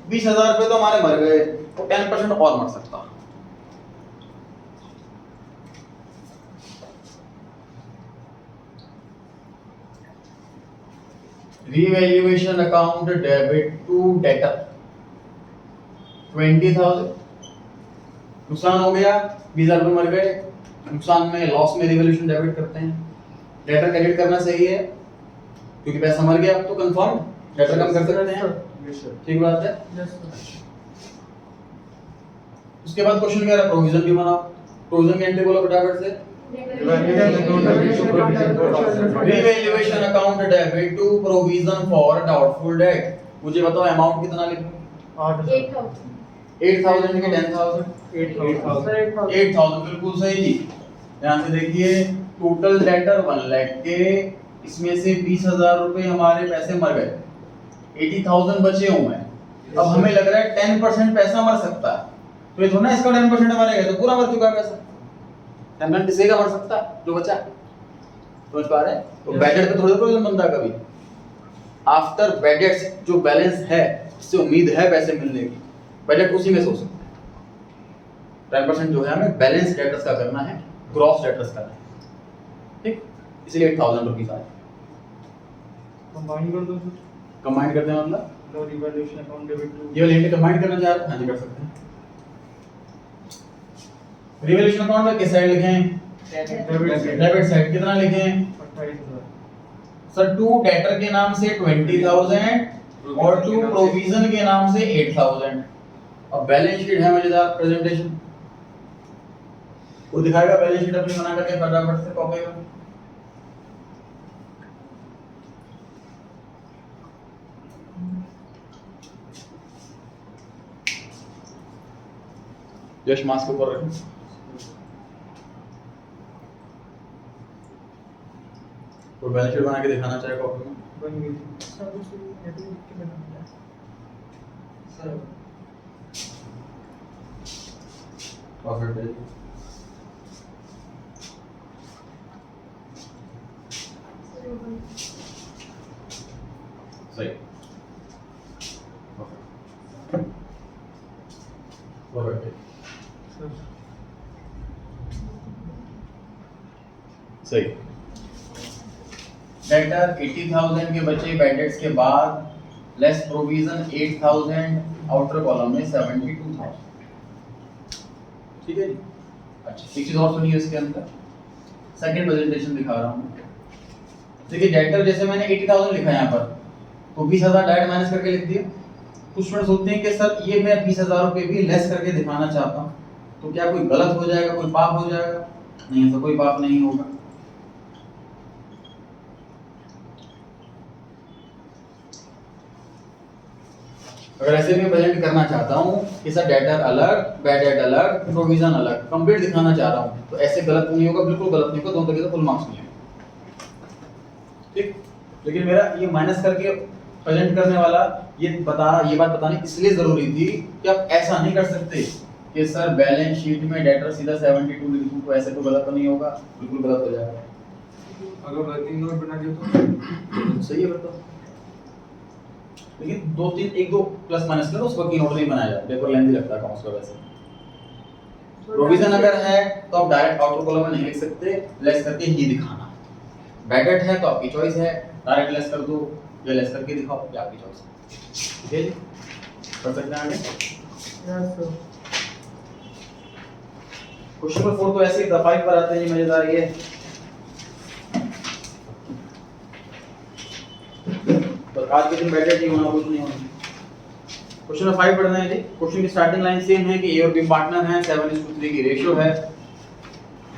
20,000 रुपए तो हमारे मर गए, तो 10% और मर सकता। Revaluation account debit to debtor 20,000। नुकसान हो गया, 20,000 रुपए मर गए, नुकसान में लॉस में रिवैल्यूएशन डेबिट करते हैं। डेटर क्रेडिट करना सही है क्योंकि पैसा मर गया, अब तो कंफर्म डेटर कम कर सकते हैं। Yes sir. ठीक बात है। Yes sir. उसके बाद क्वेश्चन क्या है? प्रोविजन भी बनाओ। प्रोविजन की एंट्री बोलो फटाफट से। Revaluation account debit to provision for doubtful debt. मुझे बताओ अमाउंट कितना लिखूं? 8,000। 8,000 के 10,000 8,000। 8,000 बिल्कुल सही जी। ध्यान से देखिए, टोटल डेटर 1 लाख के, इसमें से 20,000 रुपए हमारे पैसे मर गए, 80,000 बचे हुए हैं। अब हमें लग रहा है 10% पैसा मर सकता है, तो ये थोड़ा ना इसका 10% मरेगा, तो पूरा मर चुका है पैसा। 10% किसी का मर सकता है जो बचा। समझ पा रहे हैं? तो बजट पे थोड़ा प्रोविजन बनता है कभी। आफ्टर बजट जो बैलेंस है, इससे उम्मीद है पैसे मिलने की, बजट उसी में से हो सकता है। 10% जो है हमें बैलेंस डेटर्स का करना है, ग्रॉस डेटर्स का है। ठीक, इसलिए 8,000 रुपीस आए। कंबाइन कर दो सर। कंबाइन करते हैं मतलब रिवैल्यूएशन अकाउंट डेबिट टू ये वाली एंट्री कंबाइन करना चाह रहे हैं? हाँ जी कर सकते हैं। रिवैल्यूएशन अकाउंट में किस साइड लिखें? Debit side. कितना लिखें? 28,000। सर टू डेटर के नाम से 20,000 और टू प्रोविजन के नाम से 8,000। अब बैलेंस शीट है मजेदार प्रेजेंटेशन, वो दिखाएगा बैलेंस शीट अपनी बना करके फटाफट से कॉपी में। यश मास्क ऊपर रखें। तो बैलेंस शीट बना के दिखाना चाहे कॉपी में। बन गई थी। सर उसको ऐसे लिख के बनाना है। सर परफेक्ट है। सर सही। डेटर 80,000 के बचे बैड डेट्स के बाद लेस प्रोविजन 8,000, आउटर कॉलम में 72,000। ठीक है जी। अच्छा एक चीज और सुनिए इसके अंदर, सेकंड प्रेजेंटेशन दिखा रहा हूँ। देखिए डेटर जैसे मैंने 80,000 लिखा है यहाँ पर, तो 20,000 डायरेक्ट माइनस करके लिख दिया। कुछ स्टूडेंट्स होते हैं कि सर ये मैं 20,000 रुपये भी लेस करके दिखाना चाहता हूँ, तो क्या कोई गलत हो जाएगा, कोई पाप हो जाएगा? नहीं, ऐसा कोई पाप नहीं होगा। अगर ऐसे मैं प्रेजेंट करना चाहता हूँ कि सर डेटर अलग, बैड डेट अलग, प्रोविजन अलग, कंप्लीट दिखाना चाह रहा हूँ, तो ऐसे गलत नहीं होगा, बिल्कुल गलत नहीं होगा, दोनों तरीके से फुल मार्क्स मिलेंगे। ठीक, लेकिन मेरा ये माइनस करके प्रेजेंट करने वाला ये बात बतानी इसलिए जरूरी थी कि आप ऐसा नहीं कर सकते कि सर बैलेंस शीट में डेटर सीधा 72 लिखूं, तो ऐसे तो गलत तो नहीं होगा, बिल्कुल गलत हो जाएगा। अगर वर्किंग नोट बना दिया तो सही है बताओ। लेकिन 1-2 प्लस माइनस करो, उसका की नोट नहीं बनाया जाता, पेपर लेंथी लगता है अकाउंट्स का वैसे। प्रोविजन अगर है तो आप डायरेक्ट आउटर कॉलम में नहीं लिख सकते, लेस करके ही दिखाना। बैड डेट है तो आपकी चॉइस है, डायरेक्ट लेस कर दो या लेस करके दिखाओ, ये आपकी चॉइस है। ठीक है जी, कर सकते हैं आगे। Yes sir. क्वेश्चन नंबर 4 तो ऐसे ही 5 पर आते हैं जी, मजेदार ये। तो आज के दिन बैठे जी होना, कुछ नहीं होना। क्वेश्चन नंबर 5 पढ़ना है जी। क्वेश्चन की स्टार्टिंग लाइन सेम है कि ए और बी पार्टनर हैं, 7:3 की रेशियो है।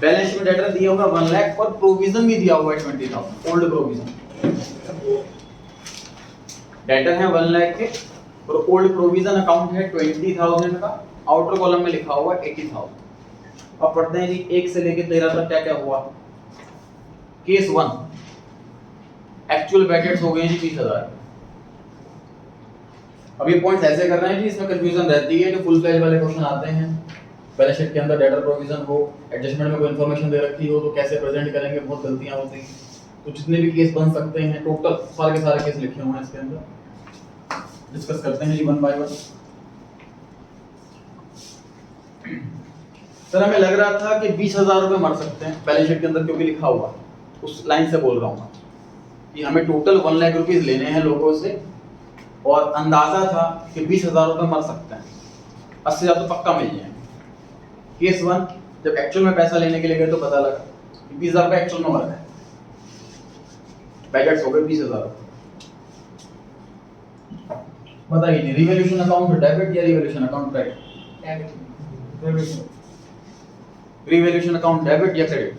बैलेंस शीट में डेटर दिया हुआ 1 लाख और प्रोविजन भी दिया हुआ है 20,000, ओल्ड प्रोविजन। डेटर है 1 लाख के और ओल्ड प्रोविजन अकाउंट है 20,000 का, आउटर कॉलम में लिखा हुआ है 80,000। अब पढ़ते हैं जी 1 से लेकर 13 तक क्या क्या हुआ। केस 1, एक्चुअल बैड डेट्स हो गए जी 20,000। अब ये पॉइंट्स ऐसे कर रहे हैं जी, इसमें कंफ्यूजन रहती है, जो फुल फ्लेज वाले क्वेश्चन आते हैं, बैलेंस शीट के अंदर डेटर प्रोविजन हो, एडजस्टमेंट में कोई इन्फॉर्मेशन दे रखी हो तो कैसे प्रेजेंट करेंगे, बहुत गलतियां होती हैं। तो जितने भी केस बन सकते हैं, टोटल सारे के सारे केस लिखे हुए हैं इसके अंदर, डिस्कस करते हैं जी 1 बाय 1। सर हमें लग रहा था कि 20,000 रुपए मर सकते हैं बैलेंस शीट के अंदर, क्योंकि लिखा हुआ उस लाइन से बोल रहा हूँ कि हमें टोटल 1 लाख रुपीस लेने हैं लोगों से, और अंदाजा था कि 20,000 रुपए मर सकते हैं, 80,000 तो पक्का मिल जाएंगे। केस 1, जब एक्चुअल में पैसा लेने के लिए गए तो पता लगा कि 20,000 रुपए एक्चुअल में मर गए, पैकेट्स हो गए 20,000 रुपए। बताइए जी, रिवैल्यूएशन अकाउंट डेबिट या revaluation account credit? Revaluation account debit या क्रेडिट?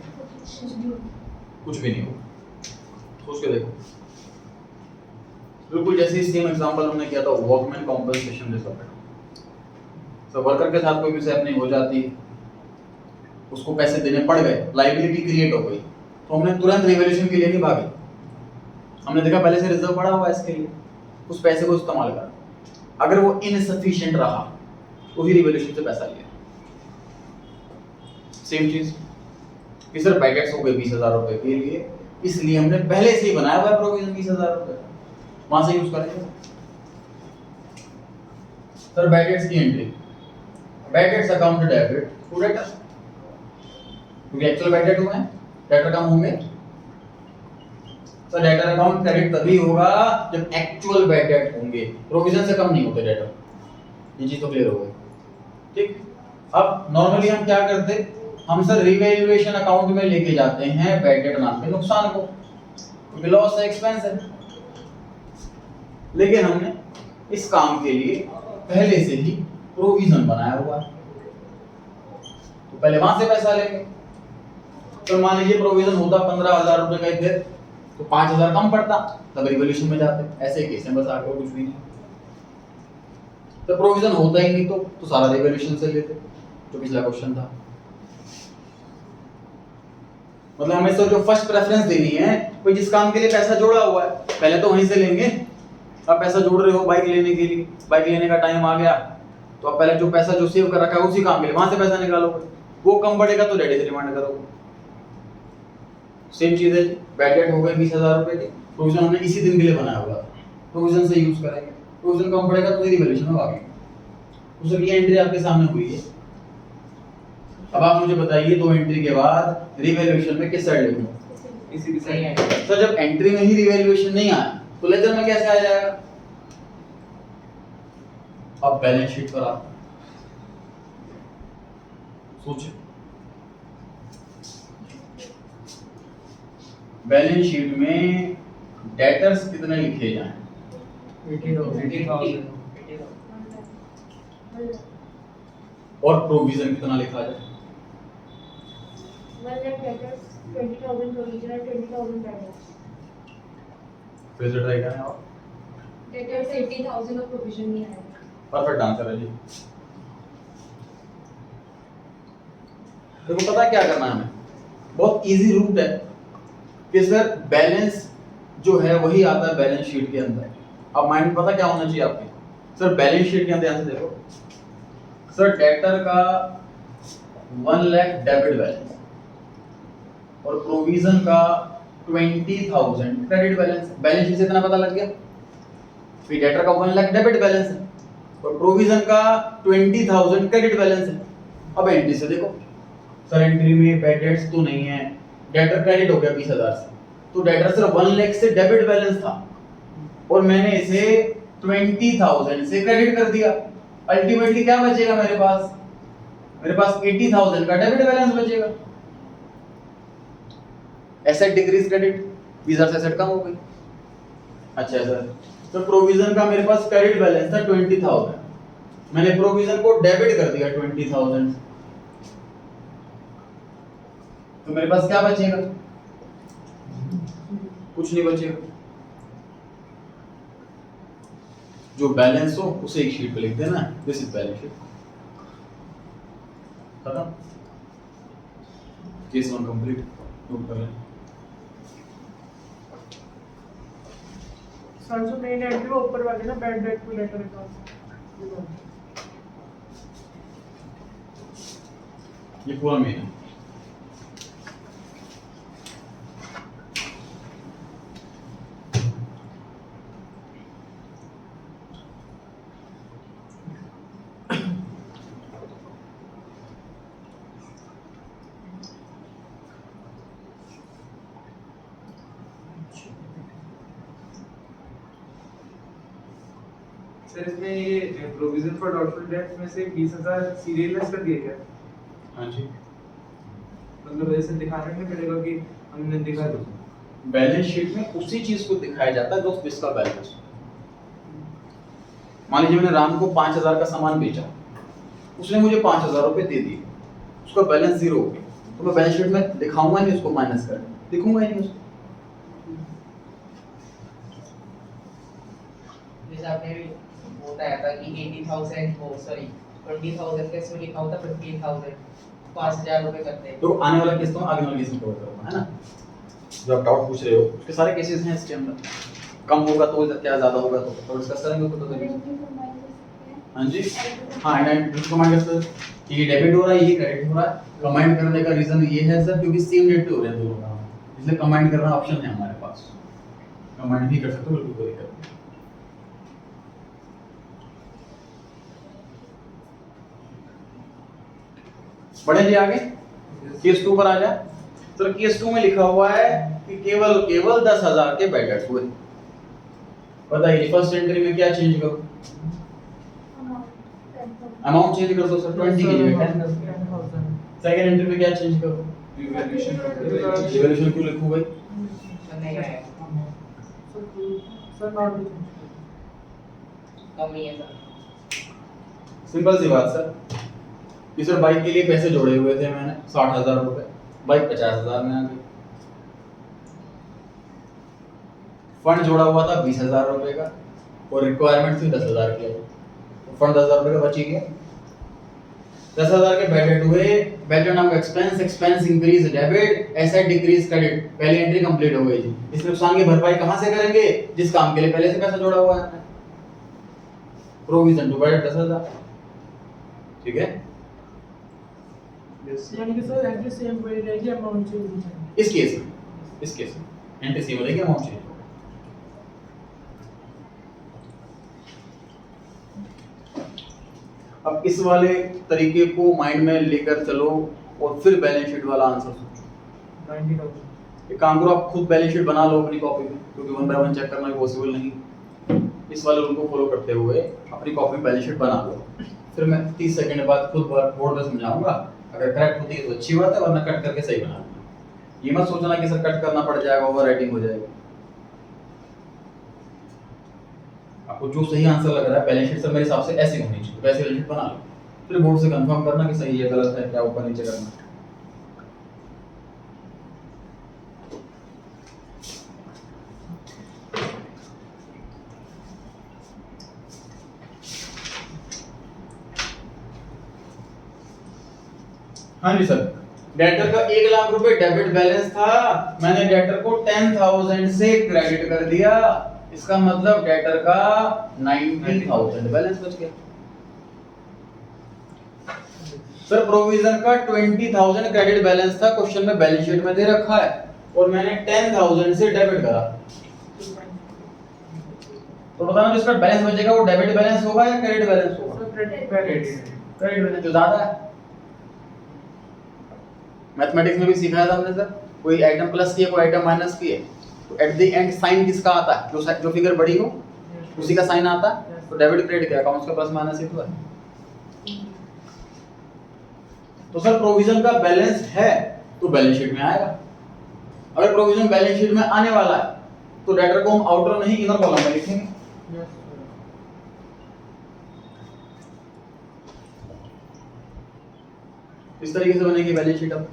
कुछ भी नहीं होगा, सोच के देखो। बिल्कुल जैसे सेम एग्जांपल हमने किया था वर्कमैन कॉम्पेंसेशन जैसा। तो वर्कर के साथ कोई भी हैपनिंग हो जाती, उसको पैसे देने पड़ गए, लायबिलिटी क्रिएट हो गई, तो हमने तुरंत रिवैल्यूएशन के लिए नहीं भागे, हमने देखा पहले से रिजर्व पड़ा हुआ है इसके लिए, उस पैसे को इस्तेमाल करा। अगर वो इनसफिशिएंट रहा तो ही रिवैल्यूएशन से पैसा लिया। सेम चीज कि सर पैकेट्स हो गए 20,000 रुपए के लिए, इसलिए हमने पहले से ही बनाया हुआ है प्रोविजन 20,000 रुपए, वहां से यूज करेंगे। सर बैड की entry, bad debts account debit to debtor, क्योंकि एक्चुअल बैड डेट हुए हैं, डेटर कम होंगे। सर डेटर अकाउंट क्रेडिट तभी होगा जब एक्चुअल बैड डेट होंगे, प्रोविजन से कम नहीं होते डेटर। ये चीज तो क्लियर हो गई, ठीक। अब नॉर्मली हम क्या करते, हम सर रिवैल्यूएशन अकाउंट में लेके जाते हैं बैड डेट नाम के नुकसान को, क्योंकि लॉस है, एक्सपेंस है। लेकिन हमने इस काम के लिए पहले से ही प्रोविजन बनाया हुआ है, तो पहले वहां से पैसा लेंगे। तो मान लीजिए प्रोविजन होता 15,000 रुपए का, फिर तो 5,000 कम पड़ता, तब रिवैल्यूएशन में जाते। ऐसे केस में बस आगे कुछ भी नहीं। तो प्रोविजन होता ही नहीं तो सारा रिवैल्यूएशन से लेते, जो पिछला क्वेश्चन था। मतलब हमें तो जो फर्स्ट प्रेफरेंस देनी है, कोई जिस काम के लिए पैसा जोड़ा हुआ है पहले तो वहीं से लेंगे। अब पैसा जोड़ रहे हो बाइक लेने के लिए, बाइक लेने का टाइम आ गया, तो अब पहले जो पैसा जो सेव कर रखा है उसी काम के लिए वहां से पैसा निकालोगे, वो कम बढ़ेगा तो डैडी से डिमांड करोगे। सेम चीज है, बैड डेट हो गए 20,000 रुपए की, प्रोविजन हमने इसी दिन के लिए बनाया हुआ था, प्रोविजन से यूज करेंगे, प्रोविजन कम पड़ेगा तो रिवैल्यूएशन में आगे। तो सर ये एंट्री आपके सामने हुई है। अब आप मुझे बताइए 2 एंट्री के बाद रिवैल्यूएशन में किस साइड लिखूं? इसी भी सही साइड है। सर जब एंट्री में ही रिवैल्यूएशन नहीं आया तो लेजर में कैसे आ जाएगा? अब बैलेंस शीट पर आप सोचिए, बैलेंस शीट में डेटर्स कितने लिखे जाएं 80,000 और प्रोविजन कितना लिखा जाए? 1 lakh debtors, 20,000 provision and 20,000 bad debts. फिर से ट्राई करें आप। Debtors 80,000 और provision नहीं आया। परफेक्ट आंसर है जी। देखो पता क्या करना है हमें, बहुत इजी रूट है कि सर बैलेंस जो है वही आता है बैलेंस शीट के अंदर। अब माइंड में पता क्या होना चाहिए आपके, सर बैलेंस शीट के अंदर ध्यान से देखो, सर डेटर का 1 लाख डेबिट बैलेंस और प्रोविजन का 20,000 क्रेडिट बैलेंस। बैलेंस शीट से इतना पता लग गया, फिर डेटर का 1 लाख डेबिट बैलेंस है और प्रोविजन का 20,000 क्रेडिट बैलेंस है। अब एंट्री से देखो, सर एंट्री में बैड डेट्स तो नहीं है, डेटर क्रेडिट हो गया 20,000 से, तो डेटर सिर्फ 1 लाख से डेबिट बैलेंस था और मैंने इसे 20,000 से क्रेडिट कर दिया। अल्टीमेटली क्या बचेगा मेरे पास? मेरे पास 80,000 का डेबिट बैलेंस बचेगा। एसेट डिक्रीज क्रेडिट, 20,000 से एसेट कम हो गई। अच्छा सर, तो प्रोविजन का मेरे पास क्रेडिट बैलेंस था 20,000, मैंने प्रोविजन को डेबिट कर दिया 20,000, तो मेरे पास क्या बचेगा? कुछ नहीं बचेगा। जो बैलेंस हो उसे एक शीट पे लिख देना, दिस इज बैलेंस शीट, खत्म। Case 1 complete. नोट कर लें। सर जो मेन एंट्री ऊपर वाले ना bad debt to debtor account, ये पूरा मेन है। सर इसमें ये प्रोविजन फॉर डाउटफुल डेट्स में से 20,000 सीरियलाइज कर दिया क्या? हाँ जी, मतलब ऐसे दिखाना नहीं पड़ेगा कि हमने दिखा दिया। बैलेंस शीट में उसी चीज को दिखाया जाता है जो उसका बैलेंस। मान लीजिए मैंने राम को 5,000 का सामान बेचा, उसने मुझे 5,000 रुपए दे दिए, उसका बैलेंस 0 हो गया, तो मैं बैलेंस शीट में दिखाऊंगा नहीं उसको माइनस कर, दिखूंगा ही नहीं उसको। जैसे आपने भी बताया था कि 80,000 हो, सॉरी 20,000 का इसमें लिखा होता 50,000, 5,000 रुपए करते हैं। तो आने वाला केस तो आगे वाले केस में कवर करूंगा, है ना? जो आप डाउट पूछ रहे हो उसके सारे केसेस हैं इसके अंदर, कम होगा तो क्या, ज्यादा होगा तो डिस्कस करेंगे उसको। तो हाँ जी, हाँ एंड कमांड कर सर, ये डेबिट हो रहा है, ये क्रेडिट हो रहा है। कमांड करने का रीजन ये है सर क्योंकि सेम डेट पे हो रहे हैं दोनों काम, इसलिए कमांड करना ऑप्शन है हमारे पास, कमांड भी कर सकते हो, बिल्कुल कोई दिक्कत नहीं। बढ़े जी आगे, केस 2 पर आ जा। तो केस 2 में लिखा हुआ है कि केवल 10,000 के बैड डेट्स हुए। बताइए फर्स्ट एंट्री में क्या चेंज करो? अमाउंट चेंज कर दो सर, 20 की जगह 10,000। सेकंड एंट्री में क्या चेंज करो? रिवैल्यूएशन क्यों लिखूं भाई? नहीं आया, सर नॉट कम ही है सर। सिंपल सी बात सर, कि सर बाइक के लिए पैसे जोड़े हुए थे मैंने 60,000 रुपए, बाइक 50,000 में आ गई। फंड जोड़ा हुआ था 20,000 रुपए का और रिक्वायरमेंट थी 10,000 की, तो फंड 10,000 रुपए का बच ही गया। 10,000 के बैडेड हुए, बैडेड नाम का expense increase debit, asset decrease credit. पहली एंट्री कंप्लीट हो गई जी। इस नुकसान की भरपाई कहां से करेंगे? जिस काम के लिए पहले से पैसा जोड़ा हुआ है, प्रोविजन टू बैडेड 10,000, ठीक है। यानी कि सर एंट्री सेम वही रहेगी, अमाउंट चेंज नहीं है। इस केस में एंट्री सेम रहेगी, अमाउंट चेंज होगा। अब इस वाले तरीके को माइंड में लेकर चलो और फिर बैलेंस शीट वाला आंसर सोचो। 90,000। एक काम करो, आप खुद बैलेंस शीट बना लो अपनी कॉपी में, क्योंकि 1 बाय 1 चेक करना पॉसिबल नहीं। इस वाले रूल को फॉलो करते हुए अपनी कॉपी में बैलेंस शीट बना लो, फिर मैं 30 सेकंड बाद खुद बोर्ड पे समझाऊंगा। अगर करेक्ट होती है तो अच्छी बात है, वरना कट करके सही बना दूंगा। ये मत सोचना कि सर कट करना पड़ जाएगा, ओवर राइटिंग हो जाएगी। आपको जो सही आंसर लग रहा है बैलेंस शीट सर मेरे हिसाब से ऐसी होनी चाहिए, वैसे बैलेंस शीट बना लो, फिर बोर्ड से कंफर्म करना कि सही है गलत है, क्या ऊपर नीचे करना। हाँ जी सर, डेटर का 1 लाख रुपए डेबिट बैलेंस था, मैंने डेटर को 10,000 से क्रेडिट कर दिया, इसका मतलब डेटर का 90,000 बैलेंस बच गया। सर प्रोविजन का 20,000 क्रेडिट बैलेंस था, क्वेश्चन में बैलेंस शीट में दे रखा है, और मैंने 10,000 से डेबिट करा, तो बताना जिसका बैलेंस बचेगा वो डेबिट बैलेंस होगा या क्रेडिट बैलेंस होगा? क्रेडिट। क्रेडिट बैलेंस जो ज्यादा है। मैथमेटिक्स में भी सिखाया था हमने सर, कोई आइटम प्लस की है कोई आइटम माइनस की है, तो एट द एंड साइन किसका आता है? जो फिगर बड़ी हो उसी का साइन आता है। तो डेबिट क्रेडिट क्या अकाउंट्स का प्लस माइनस ही तो है। तो सर प्रोविजन का बैलेंस है तो बैलेंस शीट में आएगा, अगर प्रोविजन बैलेंस शीट में आने वाला है तो डेटर को हम आउटर नहीं इनर कॉलम में लिखेंगे। इस तरीके से बनेगी बैलेंस शीट। अब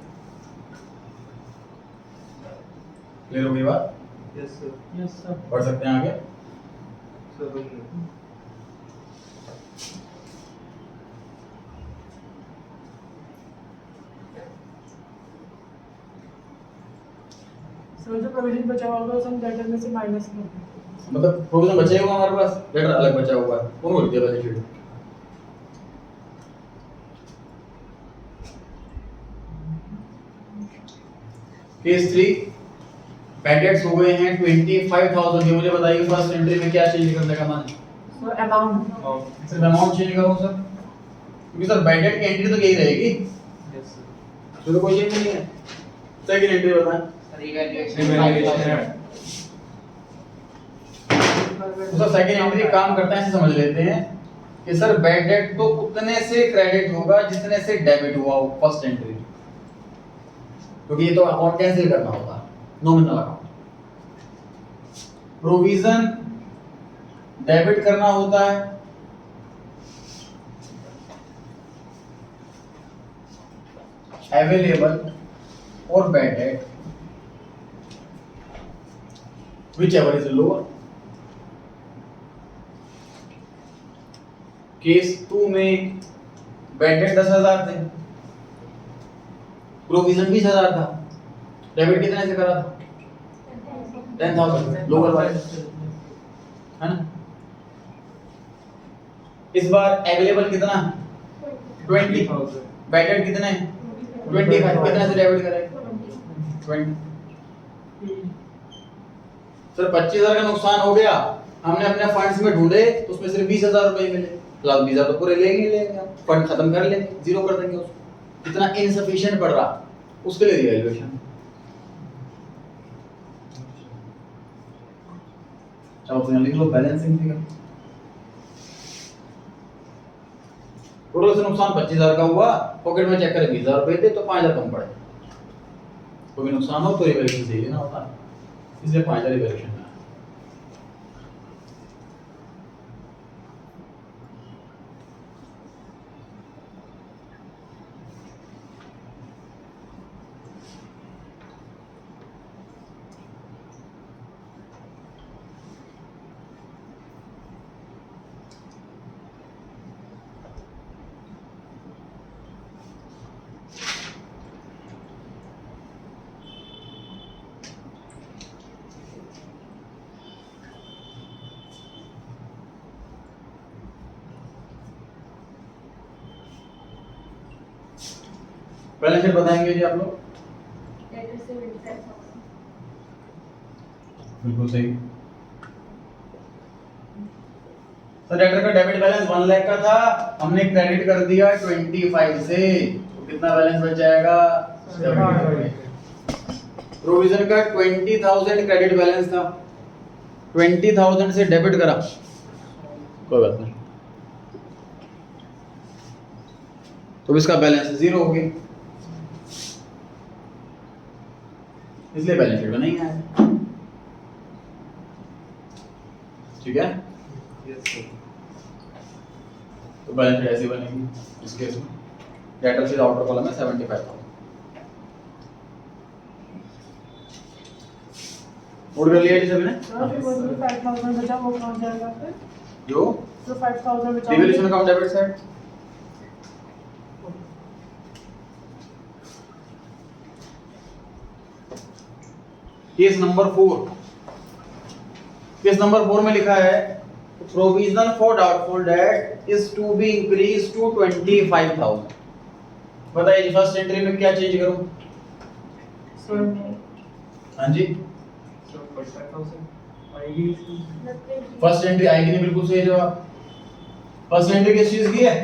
क्लियर हो गई बात? Yes sir. Yes sir. पढ़ सकते हैं आगे। सर बोलिए। सर जो प्रोविजन बचा हुआ होगा उसे हम डेटर में से माइनस कर देंगे। मतलब प्रोविजन बचा ही होगा हमारे पास, डेटर अलग बचा हुआ है, वो लिख दिया balance sheet. Case 3, bad debts हो गए हैं 25,000 के। मुझे बताइए फर्स्ट एंट्री में क्या चेंज करने का मन है? Sir amount. सिर्फ अमाउंट चेंज करूं सर, क्योंकि सर बैड डेट की एंट्री तो यही रहेगी, यस सर। तो कोई चेंज नहीं है। सेकंड एंट्री बताएं। तो सर सेकंड एंट्री काम करता है, ऐसे समझ लेते हैं कि सर बैड डेट तो उतने से क्रेडिट होगा जितने से डेबिट हुआ हो फर्स्ट एंट्री, क्योंकि ये तो अकाउंट कैंसिल करना होता है, नॉमिनल अकाउंट। प्रोविजन डेबिट करना होता है, अवेलेबल और bad debt whichever is lower। Case 2 में बैड डेट 10,000 थे, प्रोविजन 20,000 था, डेबिट कितने से करा था? 10,000 लोअर वाले, है ना। इस बार अवेलेबल कितना? 20,000। बैड डेट कितने? 25। कितने से डेबिट करें? 20। सर 25,000 का नुकसान हो गया, हमने अपने फंड्स में ढूंढे तो उसमें सिर्फ 20,000 रुपए मिले, प्लस 20,000 तो पूरे लेंगे, फंड खत्म कर लेंगे, जीरो कर देंगे उसको। कितना इनसफिशिएंट पड़ रहा उसके लिए रिवैल्यूएशन। चलो तो लिख लो बैलेंसिंग फिगर। टोटल से नुकसान 25,000 का हुआ, पॉकेट में चेक करें 20,000 रुपए थे तो 5,000 कम पड़े। कोई नुकसान हो तो रिवैल्यूएशन सही लेना होता है, इसलिए 5,000 रिवैल्यूएशन। बैलेंस शीट बताएंगे जी आप लोग? डेटर से 25,000। बिल्कुल सही। तो डेटर का डेबिट बैलेंस 1 लाख का था, हमने क्रेडिट कर दिया 25 से, तो कितना बैलेंस बच जाएगा? 75। प्रोविजन का 20,000 क्रेडिट बैलेंस था, 20,000 से डेबिट करा, कोई बात नहीं, तो इसका बैलेंस 0 हो गया, इसलिए बैलेंस शीट में नहीं आया। ठीक है, तो बैलेंस शीट ऐसी बनेगी इस केस में। डेटर सीधा आउटर कॉलम में 75,000 नोट कर लिया जी सभी ने? जो 5,000 बचा वो कहाँ जाएगा फिर? जो 5,000 बचा deviation account debit side, case number 4, case number 4 में लिखा है provision for doubtful debt is to be increase to 25,000। बताइए जी फर्स्ट एंट्री में क्या चेंज करूं? हाँ जी, So 45,000 आएगी। फर्स्ट एंट्री आएगी नहीं, बिल्कुल सही जवाब। फर्स्ट एंट्री किस चीज की है?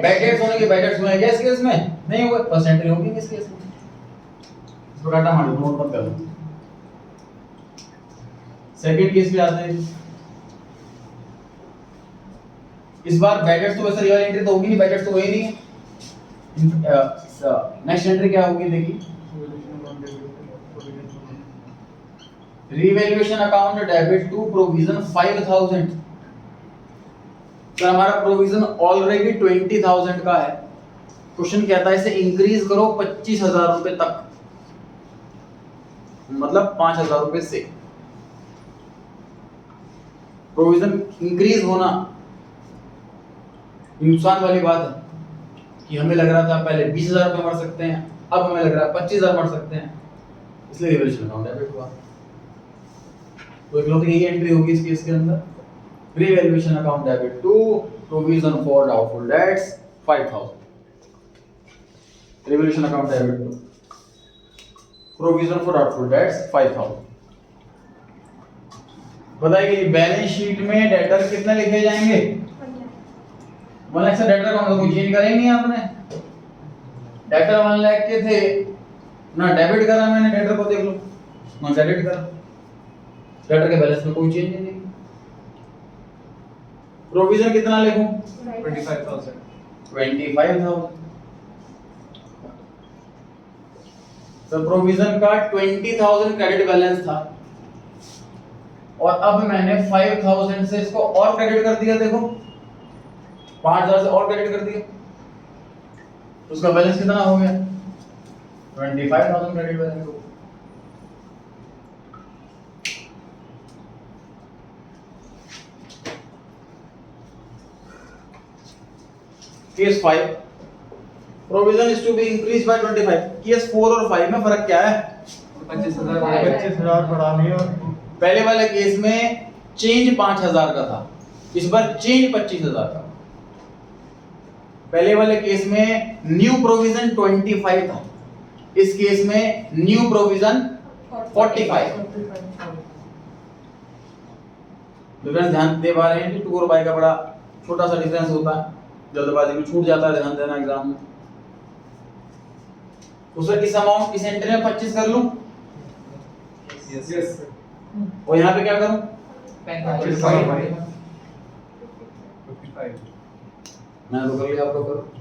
बैकेट्स होने की, बैकेट्स हुए क्या इस केस में? नहीं हुए, फर्स्ट एंट्री होगी इस केस में। इसको काटा मार दो, नोट मत कर लो। सेकंड केस पे आते हैं, इस बार बैकेट्स तो वैसे रियल एंट्री तो होगी नहीं, बैकेट्स तो हुई नहीं है। नेक्स्ट एंट्री क्या होगी देखिए, revaluation account debit to provision 5,000। तो हमारा प्रोविजन ऑलरेडी 20,000 का है, क्वेश्चन कहता है इसे इंक्रीज करो 25,000 रुपए तक, मतलब 5,000 रुपए से। प्रोविजन इंक्रीज होना नुकसान वाली बात है कि हमें लग रहा था पहले 20,000 रुपए मर सकते हैं, अब हमें लग रहा है 25,000 मर सकते हैं, इसलिए रिवैल्यूएशन अकाउंट डेबिट हुआ। तो एक लोग यही एंट्री होगी इस केस के अंदर, revaluation account debit to provision for doubtful debts 5,000, revaluation account debit to provision for doubtful debts 5,000। बताइए बैलेंस शीट में डेटर कितने लिखे जाएंगे? 1 लाख से डेटर का मतलब कोई चेंज करेंगे नहीं आपने, डेटर 1 लाख के थे ना, डेबिट करा मैंने डेटर को, देख लो ना, डेबिट करा, डेटर के बैलेंस में कोई चेंज नहीं। प्रोविजन कितना लिखूं? 25,000 25,000। तो प्रोविजन का 20,000 क्रेडिट बैलेंस था और अब मैंने 5,000 से इसको और क्रेडिट कर दिया, देखो 5,000 से और क्रेडिट कर दिया, तो उसका बैलेंस कितना हो गया? 25,000 क्रेडिट बैलेंस हो गया। Case 5, provision is to be increase by 25। Case 4 और 5 में फर्क क्या है? 25,000 बढ़ा लिया। पहले वाले केस में चेंज 5,000 का था, इस बार चेंज 25,000 का। पहले वाले केस में न्यू प्रोविजन 25 था, इस केस में न्यू प्रोविजन 45। डिफरेंस ध्यान दे पा रहे हैं कि 2 और 5 का बड़ा छोटा सा डिफरेंस होता है, जल्दबाजी में छूट जाता है, ध्यान देना एग्जाम में। उसका किस अमाउंट किस एंट्री में 25 कर लूं यस और यहाँ पे क्या करूं? 55 मैंने तो कर लिया, आप लोग करो।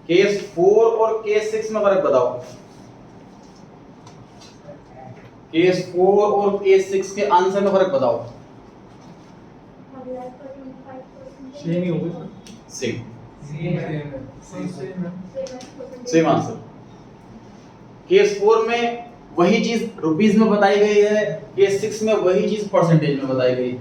केस 4 और केस 6 में फर्क बताओ। केस 4 और केस 6 के आंसर में फर्क बताओ। छह नहीं होगा same same same answer. Case 4 में वही चीज रुपीस में बताई गई है, केस 6 में वही चीज परसेंटेज में बताई गई है।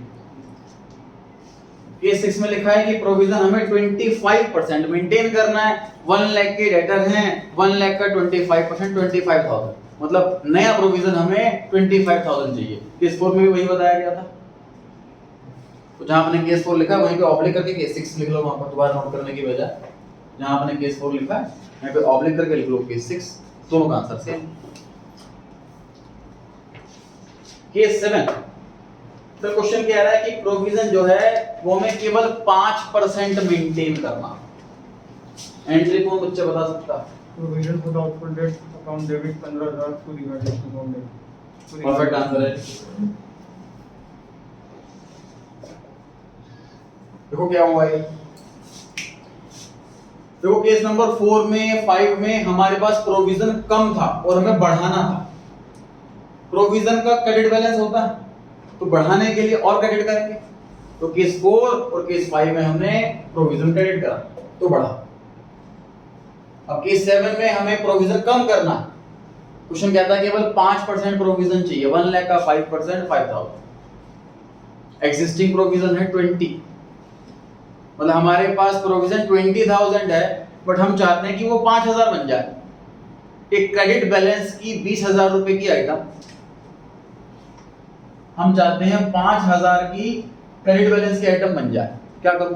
केस 6 में लिखा है कि प्रोविजन हमें 25% मेंटेन करना है, 1 लाख के डेटर हैं, 1 लाख का 25% 25,000, मतलब नया प्रोविजन हमें 25,000 चाहिए। केस 4 में भी वही बताया गया था। तो जहां आपने केस 4 लिखा है वहीं पे ऑब्लिक करके केस 6 लिख लो, वहां पर दोबारा नोट करने की बजाय जहां आपने केस 4 लिखा है वहीं पे ऑब्लिक करके लिख लो केस 6, दोनों का आंसर सेम। केस 7 तो क्वेश्चन कह रहा है कि प्रोविजन जो है वो हमें केवल 5% मेंटेन करना। एंट्री कौन बच्चा बता सकता है? Provision for doubtful debt account debit 15,000 to revaluation account debit. Perfect answer है। देखो क्या हुआ ये, देखो केस नंबर 4 में 5 में हमारे पास प्रोविजन कम था और हमें बढ़ाना था। प्रोविजन का क्रेडिट बैलेंस होता है तो बढ़ाने के लिए और क्रेडिट करेंगे, तो केस 4 और केस 5 में हमने प्रोविजन क्रेडिट करा तो बढ़ा। अब केस 7 में हमें प्रोविजन कम करना, क्वेश्चन कहता है केवल 5% प्रोविजन चाहिए, 1 लाख का 5% 5,000। एग्जिस्टिंग प्रोविजन है 20, मतलब हमारे पास प्रोविजन 20,000 है बट हम चाहते हैं कि वो 5,000 बन जाए। एक क्रेडिट बैलेंस की 20,000 रुपए की आइटम हम चाहते हैं 5,000 की क्रेडिट बैलेंस की आइटम बन जाए, क्या करूं?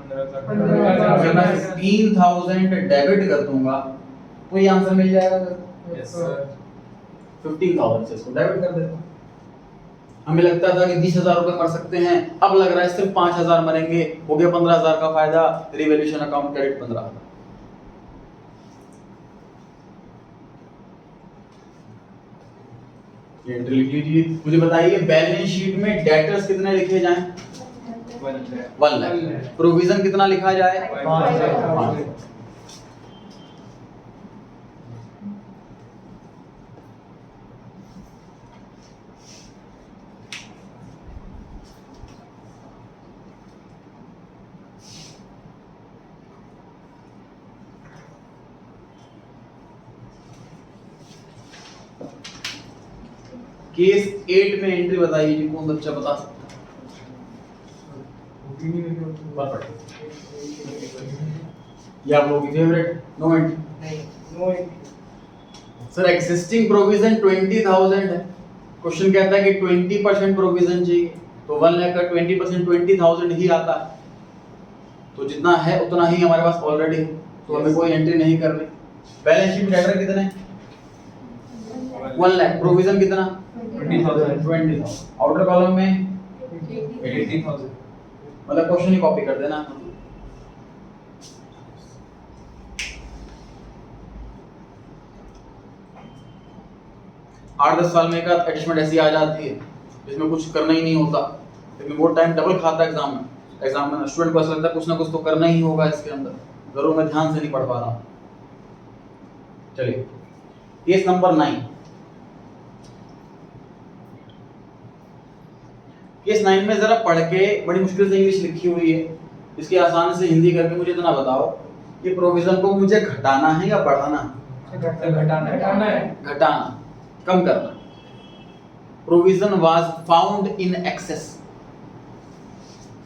15,000 अगर मैं 15,000 डेबिट कर दूंगा तो ये आंसर मिल जाएगा मेरे को। Yes sir. 15,000 से इसको डेबिट कर देता हूं। हमें लगता था कि 20,000 रुपए मर सकते हैं, अब लग रहा है सिर्फ 5,000 मरेंगे, हो गया 15,000 का फायदा, रिवैल्यूएशन अकाउंट क्रेडिट 15,000। एंट्री लिख लीजिए। मुझे बताइए बैलेंस शीट में डेटर्स कितने लिखे जाएं? 1 लाख। प्रोविजन कितना लिखा जाए? 5,000। केस 8 में एंट्री बताइए जी, कौन बच्चा बता सकता है? परफेक्ट। ये आप लोगों की फेवरेट नो एंट्री। नहीं नो सर एग्जिस्टिंग प्रोविजन 20,000 है, क्वेश्चन कहता है कि 20% प्रोविजन चाहिए, तो 1 लाख का 20% 20,000 ही आता है, तो जितना है उतना ही हमारे पास ऑलरेडी है, तो हमें कोई एंट्री नहीं करनी। बैलेंस शीट में डेटर कितने? 1 लाख। प्रोविजन कितना? 20,000। आउटर कॉलम में 80,000। मतलब क्वेश्चन ही कॉपी कर देना। 8-10 साल में एक आध एडजस्टमेंट ऐसी आ जाती है जिसमें कुछ करना ही नहीं होता, लेकिन वो टाइम डबल खाता है एग्जाम में। एग्जाम में स्टूडेंट को ऐसा लगता है कुछ ना कुछ तो करना ही होगा इसके अंदर, जरूर मैं ध्यान से नहीं पढ़ पा रहा हूँ। चलिए केस नंबर 9। केस 9 में जरा पढ़ के, बड़ी मुश्किल से इंग्लिश लिखी हुई है, इसकी आसान से हिंदी करके मुझे इतना बताओ कि प्रोविजन को मुझे घटाना है या बढ़ाना है? घटाना है। घटाना, कम करना। Provision was found in excess,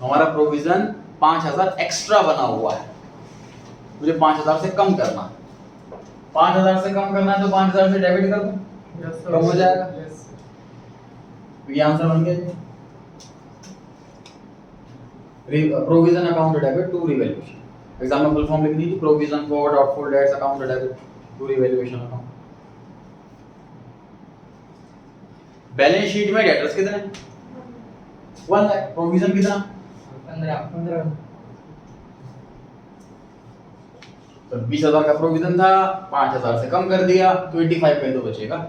हमारा प्रोविजन 5,000 एक्स्ट्रा बना हुआ है, मुझे 5,000 से कम करना है। 5,000 से कम करना है तो 5,000 से डेबिट कर दूं, कम हो जाएगा। तो ये आंसर बन गया। Provision account debit to revaluation. Exam में फुल फॉर्म लिख दीजिए, provision for doubtful debts account debit to revaluation account. Balance sheet में डेटर्स कितने? 1 लाख। प्रोविजन कितना? 15। तो 20,000 का प्रोविजन था, 5,000 से कम कर दिया तो 85 पे तो बचेगा।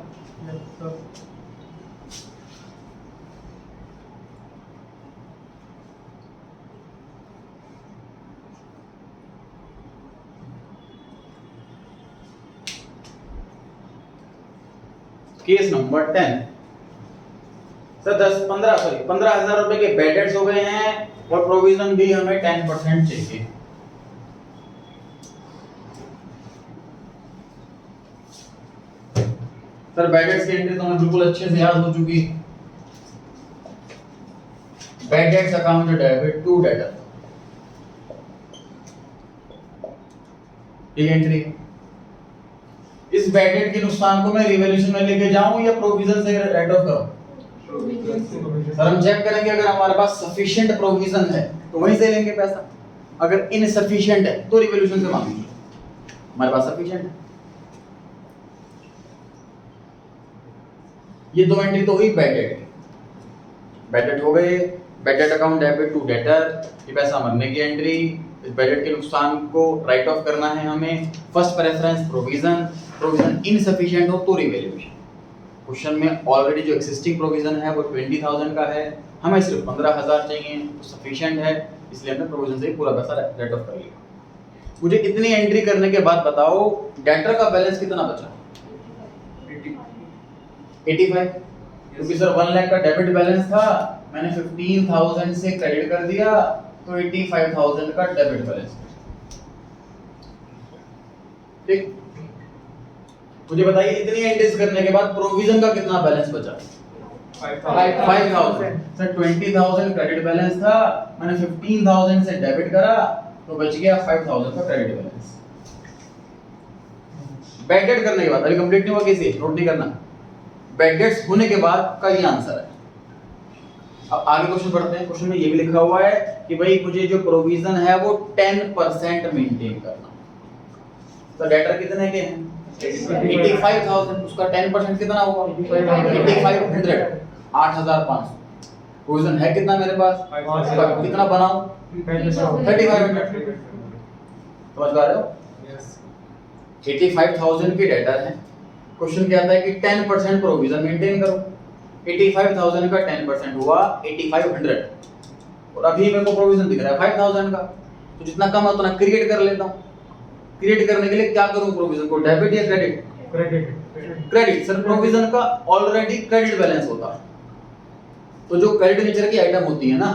Case number 10। सर 15,000 रुपए के बैड डेट्स हो गए हैं और प्रोविजन भी हमें 10% चाहिए। सर बैड डेट्स की एंट्री तो हमें बिल्कुल अच्छे से याद हो चुकी है। Bad debts account debit to debtor, ये एंट्री। इस बैड डेट के नुकसान को मैं रिवैल्यूएशन में लेके जाऊं या प्रोविजन से राइट ऑफ करूं? सर हम चेक करेंगे, अगर हमारे पास सफिशिएंट प्रोविजन है तो वहीं से लेंगे पैसा, अगर इनसफिशिएंट है तो रिवैल्यूएशन से मांगेंगे। हमारे पास सफिशिएंट है। ये दो एंट्री तो हुई बैड डेट की। बैड डेट हो गए, bad debt account debit to debtor, ये पैसा मरने की एंट्री। इस बैड डेट के नुकसान को राइट ऑफ करना है हमें। First preference provision, provision insufficient हो तो रिवैल्यूएशन। क्वेश्चन में ऑलरेडी जो एक्सिस्टिंग प्रोविजन है वो 20,000 का है, हमें सिर्फ 15,000 चाहिए, तो सफिशिएंट है, इसलिए हमने प्रोविजन से ही पूरा पैसा राइट ऑफ कर लिया। मुझे इतनी एंट्री करने के बाद बताओ डेटर का बैलेंस कितना बचा? 85। क्योंकि सर 1 लाख का डेबिट बैलेंस था, मैंने 15,000 से क्रेडिट कर दिया, तो 85,000 का डेबिट बैलेंस। ठीक, मुझे बताइए इतनी एंट्रीज करने के बाद प्रोविजन का कितना बैलेंस बचा? 5,000। सर 20,000 क्रेडिट बैलेंस था, मैंने 15,000 से डेबिट करा, तो बच गया 5,000 का क्रेडिट बैलेंस। बैड डेट करने के बाद, अभी कंप्लीट नहीं हुआ, कैसे नोट नहीं करना, बैड डेट्स होने के बाद का ये आंसर है। अब आगे क्वेश्चन पढ़ते हैं। क्वेश्चन में ये भी लिखा हुआ है कि भाई मुझे जो प्रोविजन है वो 10% मेंटेन करना। तो डेटर कितने के हैं? 85,000, उसका 10% कितना होगा? 8500, 8,500। प्रोविजन है कितना मेरे पास? कितना बनाऊं? 3,500। समझ पा रहे हो? 85,000 की डेटर है। क्वेश्चन क्या आता है कि 10% प्रोविजन मेंटेन करो। 85,000 का 10% हुआ 8,500, और अभी मेरे को प्रोविजन दिख रहा है 5,000 का, तो जितना कम है उतना क्रिएट कर लेता हूँ। क्रिएट करने के लिए क्या करूँ? प्रोविजन को डेबिट या क्रेडिट? क्रेडिट। सर प्रोविजन का ऑलरेडी क्रेडिट बैलेंस होता है, तो जो क्रेडिट नेचर की आइटम होती है ना,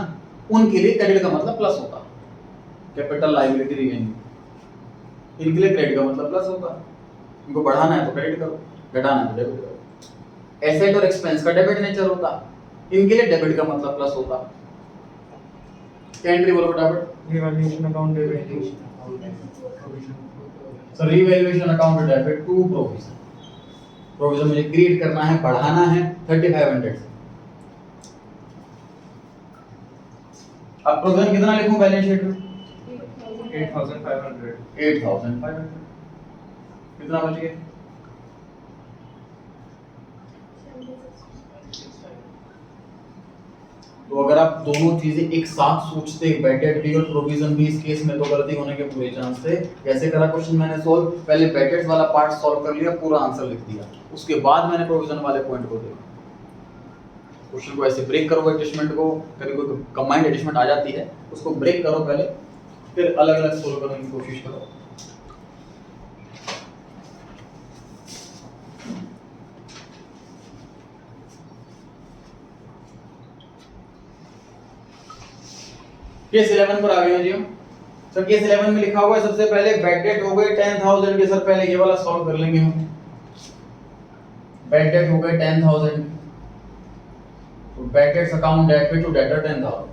उनके लिए क्रेडिट का मतलब प्लस होता है। कैपिटल लायबिलिटी रिवेन्यू, इनके लिए क्रेडिट का मतलब प्लस होता है। इनको बढ़ाना है तो क्रेडिट करो, घटाना है तो डेबिट करो। एसेट और एक्सपेंस का डेबिट नेचर होता, इनके लिए डेबिट का मतलब प्लस होता। क्या एंट्री बोलो फटाफट? Revaluation account debit to so revaluation account debit to provision. Provision मुझे क्रिएट करना है, बढ़ाना है 3,500 से। अब प्रोविजन कितना लिखूं बैलेंस शीट में? 8,500। 8,500। कितना बच गया? तो अगर आप दोनों चीजें एक साथ सोचते, बैड डेट भी और प्रोविजन भी, इस केस में तो गलती होने के पूरे चांस थे। कैसे करा क्वेश्चन मैंने सोल्व? पहले बैड डेट वाला पार्ट सॉल्व कर लिया, पूरा आंसर लिख दिया, उसके बाद मैंने प्रोविजन वाले पॉइंट को देखा। क्वेश्चन को ऐसे ब्रेक करो एडजस्टमेंट को, कभी कोई कंबाइंड एडजस्टमेंट आ जाती है, उसको ब्रेक करो पहले, फिर अलग अलग सोल्व करने की कोशिश करो। केस 11 पर आ गए जी हम। सर केस 11 में लिखा हुआ है सबसे पहले बैड डेट हो गए 10,000 के। सर पहले ये वाला सॉल्व कर लेंगे हम। बैड डेट हो गए 10,000, तो bad debts account debit to debtor 10,000।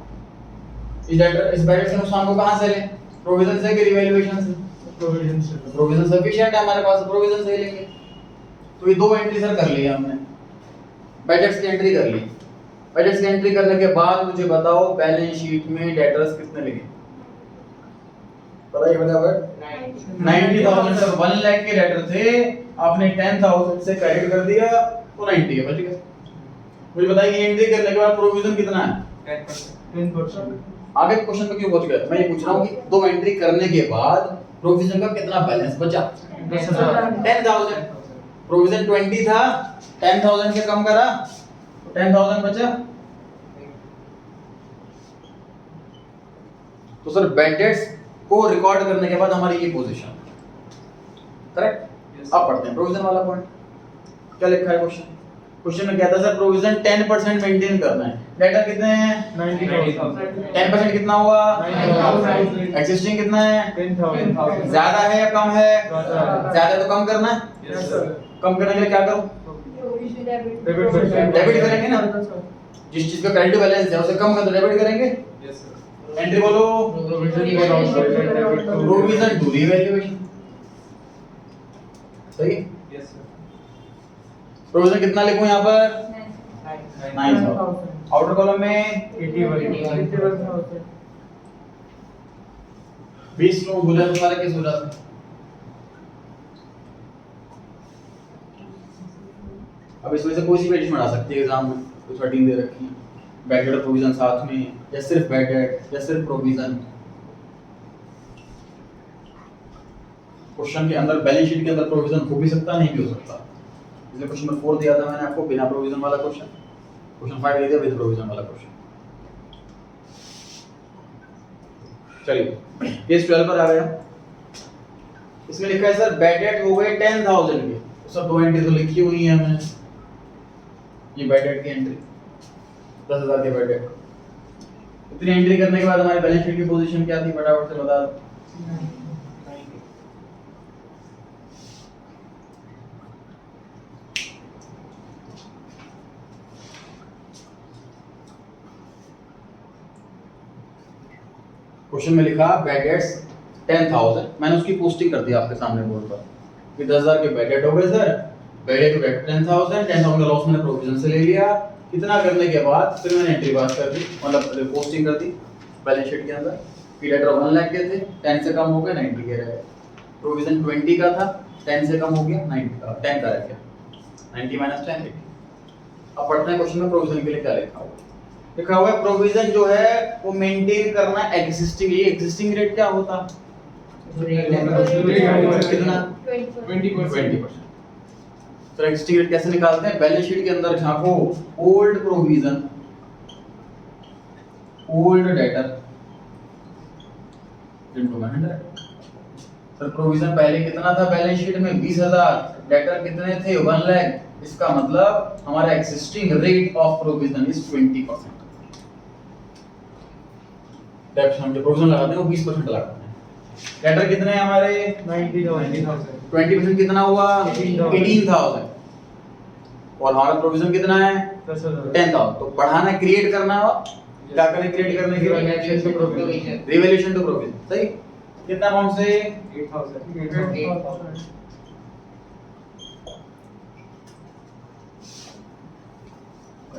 इस बैड डेट के नुकसान को कहां से लें? प्रोविजन से कि रिवैल्यूएशन से? प्रोविजन से। प्रोविजन सफिशिएंट है हमारे पास, प्रोविजन से ही लेंगे। तो ये दो एंट्री सर कर लिया हमने, बैड डेट्स की एंट्री कर ली। बैड डेट्स की एंट्री करने के बाद मुझे बताओ बैलेंस शीट में डेटर्स कितने लिखे? बताइए फटाफट। 90,000। सर 1 लाख के डेटर थे, आपने 10,000 से क्रेडिट कर दिया तो 90 है, बच गया। मुझे बताइए एंट्री करने के बाद प्रोविजन कितना है? 10%। आगे क्वेश्चन में क्यों पहुंच गए? मैं ये पूछ रहा हूं कि दो एंट्री करने के बाद प्रोविजन का कितना बैलेंस बचा? 10,000। प्रोविजन 20 था, 10,000 से कम करा तो 10,000 बचा। तो सर बैड डेट्स को रिकॉर्ड करने के बाद हमारी ये पोजीशन, करेक्ट? अब पढ़ते हैं प्रोविजन वाला पॉइंट। क्या लिखा है क्वेश्चन? क्वेश्चन में क्या था सर? प्रोविजन 10% मेंटेन करना है। डेटा कितने हैं? 90,000। 10% कितना हुआ? 9,000। एक्सिस्टिंग कितना है? 10,000। ज्यादा है या कम है? ज्यादा। ज्यादा तो कम करना है। Yes sir. कम करने के लिए क्या करूं? Provision debit. Debit Provision करते हैं। डेबिट करेंगे ना, जिस चीज का क्रेडिट बैलेंस है उसे कम कर तो डेबिट करेंगे। Yes, sir. एंट्री बोलो, Provision for outstanding debit to provision to revaluation, सही। Yes, sir. प्रोविजन कितना लिखूं यहाँ पर? Nine. 9,000। आउटर कॉलम में 81,000। 20 लोग बोले तो सारे किस हो जाते हैं? अब इसमें से कोई सी भी एडिशन बना सकते हैं एग्जाम में, तो 13 दे रखी है, बैड डेट प्रोविजन साथ में या सिर्फ बैड डेट या सिर्फ प्रोविजन। क्वेश्चन के अंदर बैलेंस शीट के अंदर प्रोविजन हो भी सकता नहीं भी हो सकता, इसलिए क्वेश्चन नंबर 4 दिया था मैंने आपको बिना प्रोविजन वाला क्वेश्चन, क्वेश्चन 5 दे दिया विद प्रोविजन वाला क्वेश्चन। चलिए केस 12 पर आ गया। इसमें लिखा है सर बैड डेट हो गए 10,000 के, तो सर दो एंट्री तो लिखी हुई है हमने, ये बैड डेट की एंट्री 10,000 के बैड डेट। इतनी एंट्री करने के बाद हमारी बैलेंस शीट की पोजीशन क्या थी फटाफट से बता दो। क्वेश्चन में लिखा बैड डेट्स 10,000, मैंने उसकी पोस्टिंग कर दी आपके सामने बोर्ड पर कि 10,000 के बैड डेट हो गए सर, बैड डेट हो गए 10,000 का लॉस मैंने प्रोविजन से ले लिया। इतना करने के बाद फिर मैंने एंट्री पास कर दी, मतलब पोस्टिंग कर दी बैलेंस शीट के अंदर कि डेटर 1 लाख के थे, 10 से कम हो गए 90 के रह गए, प्रोविजन 20 का था 10 से कम हो गया 90 का 10 का रह गया, 90 माइनस 10 80। अब पढ़ते हैं क्वेश्चन में प्रोविजन के लिए क्या लिखा हुआ है। लिखा हुआ है प्रोविजन जो है वो मेंटेन करना एग्जिस्टिंग, ये एग्जिस्टिंग रेट क्या होता है कितना 20%. 20%। तो एग्जिस्टिंग रेट कैसे निकालते हैं? बैलेंस शीट के अंदर झांको, old provision old debtor into 100। Sir provision पहले कितना था बैलेंस शीट में 20,000, डेटर कितने थे 1 लाख, इसका मतलब हमारा existing rate of provision is 20%। Debt हम जो प्रोविजन लगाते हैं वो 20% लगाते हैं। डेटर कितने हैं हमारे 90,000। 20% कितना हुआ 18,000। 18,000 और हमारा प्रोविजन कितना है 10,000। 10,000। तो बढ़ाना क्रिएट करना हो, क्या करें क्रिएट करने के लिए Revaluation to provision. Revaluation to provision, सही। कितना अमाउंट से 8,000।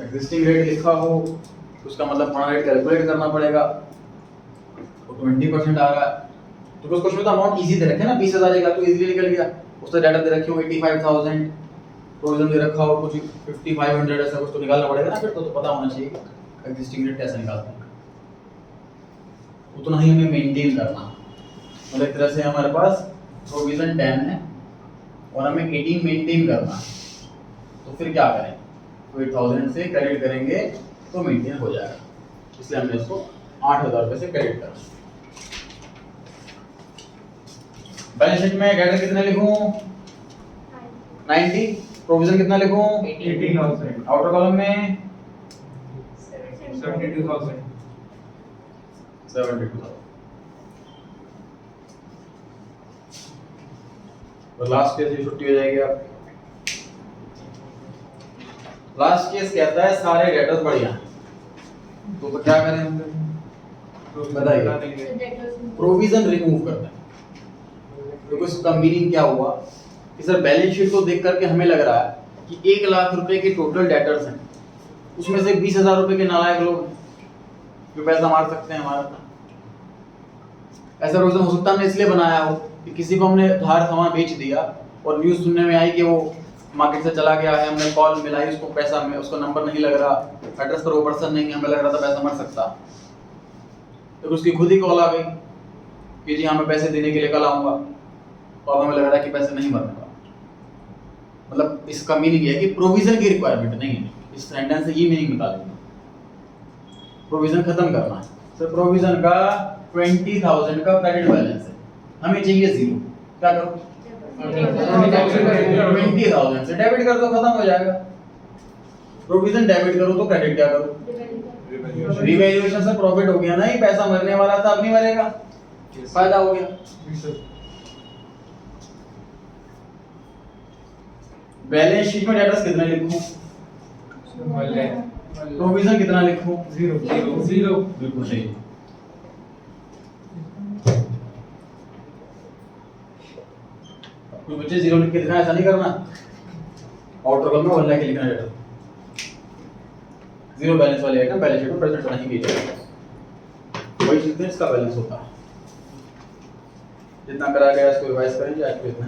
एग्जिस्टिंग रेट लिखा हो तो उसका मतलब हमारा रेट कैलकुलेट करना पड़ेगा, तो 20% आ रहा है। तो कुछ क्वेश्चन में तो अमाउंट इजी दे रखे ना 20,000 एक लाख तो इजीली निकल गया, उससे डाटा दे रखी हो 85,000, प्रोविजन दे रखा हो कुछ 5,500 ऐसा कुछ तो निकालना पड़ेगा ना, फिर तो पता होना चाहिए कि एग्जिस्टिंग रेट कैसे निकालते हैं। उतना ही हमें मेंटेन करना, मतलब एक तरह से हमारे पास प्रोविजन 10 है और हमें 18 मेंटेन करना, तो फिर क्या करें, तो 8,000 से क्रेडिट करेंगे तो मेंटेन हो जाएगा, इसलिए हमने इसको 8,000 रुपए से क्रेडिट करा। बैलेंस शीट में डेटर कितने लिखूं 90, प्रोविजन कितना लिखूं 18,000। आउटर कॉलम में 72,000। 72,000। तो लास्ट केस ये छुट्टी हो जाएगी आप। लास्ट केस कहता है सारे डेटर्स बढ़िया, तो क्या करें हम बताइए? प्रोविजन रिमूव करते हैं। देखो इसका मीनिंग क्या हुआ कि सर बैलेंस शीट को देख करके हमें लग रहा है कि 1 लाख रुपए के टोटल डेटर्स हैं, उसमें से 20,000 रुपए के नालायक लोग हैं जो पैसा मार सकते हैं हमारा। ऐसा प्रोविजन हो सकता है हमने इसलिए बनाया हो कि किसी को हमने उधार सामान बेच दिया और न्यूज़ सुनने में आई कि वो मार्केट से चला गया है, हमने कॉल मिलाई उसको, पैसा में उसको नंबर नहीं लग रहा, एड्रेस पर वो पर्सन नहीं है, हमें लग रहा था पैसा मर सकता, तो उसकी खुद ही कॉल आ गई कि जी हाँ मैं पैसे देने के लिए कल आऊँगा, तो अब हमें लग रहा है कि पैसे नहीं मरने वाले। मतलब इसका मीनिंग ये है कि प्रोविजन की रिक्वायरमेंट नहीं है, इस सेंटेंस से ये मीनिंग निकालेंगे, प्रोविजन खत्म करना है। तो प्रोविजन का 20,000 का क्रेडिट बैलेंस है, हमें चाहिए 0, क्या करो 20,000 से डेबिट कर दो, खत्म हो जाएगा। प्रोविजन डेबिट करो तो क्रेडिट क्या करो रिवैल्यूएशन से प्रॉफिट हो गया ना, ही पैसा मरने वाला था अब नहीं मरेगा, फायदा हो गया। बैलेंस शीट में डेटर्स कितने लिखूं, प्रोविजन कितना लिखूं? जीरो बिल्कुल सही। कोई बच्चे जीरो लिख के लिखना, ऐसा नहीं करना। आउटर कॉलम में 1 लाख लिखना डेटा। जीरो बैलेंस वाले आइटम बैलेंस शीट में प्रेजेंट नहीं किए जाएंगे। वही जितने इसका बैलेंस होता है। जितना करा गया इसको रिवाइज करेंगे आज के इतना।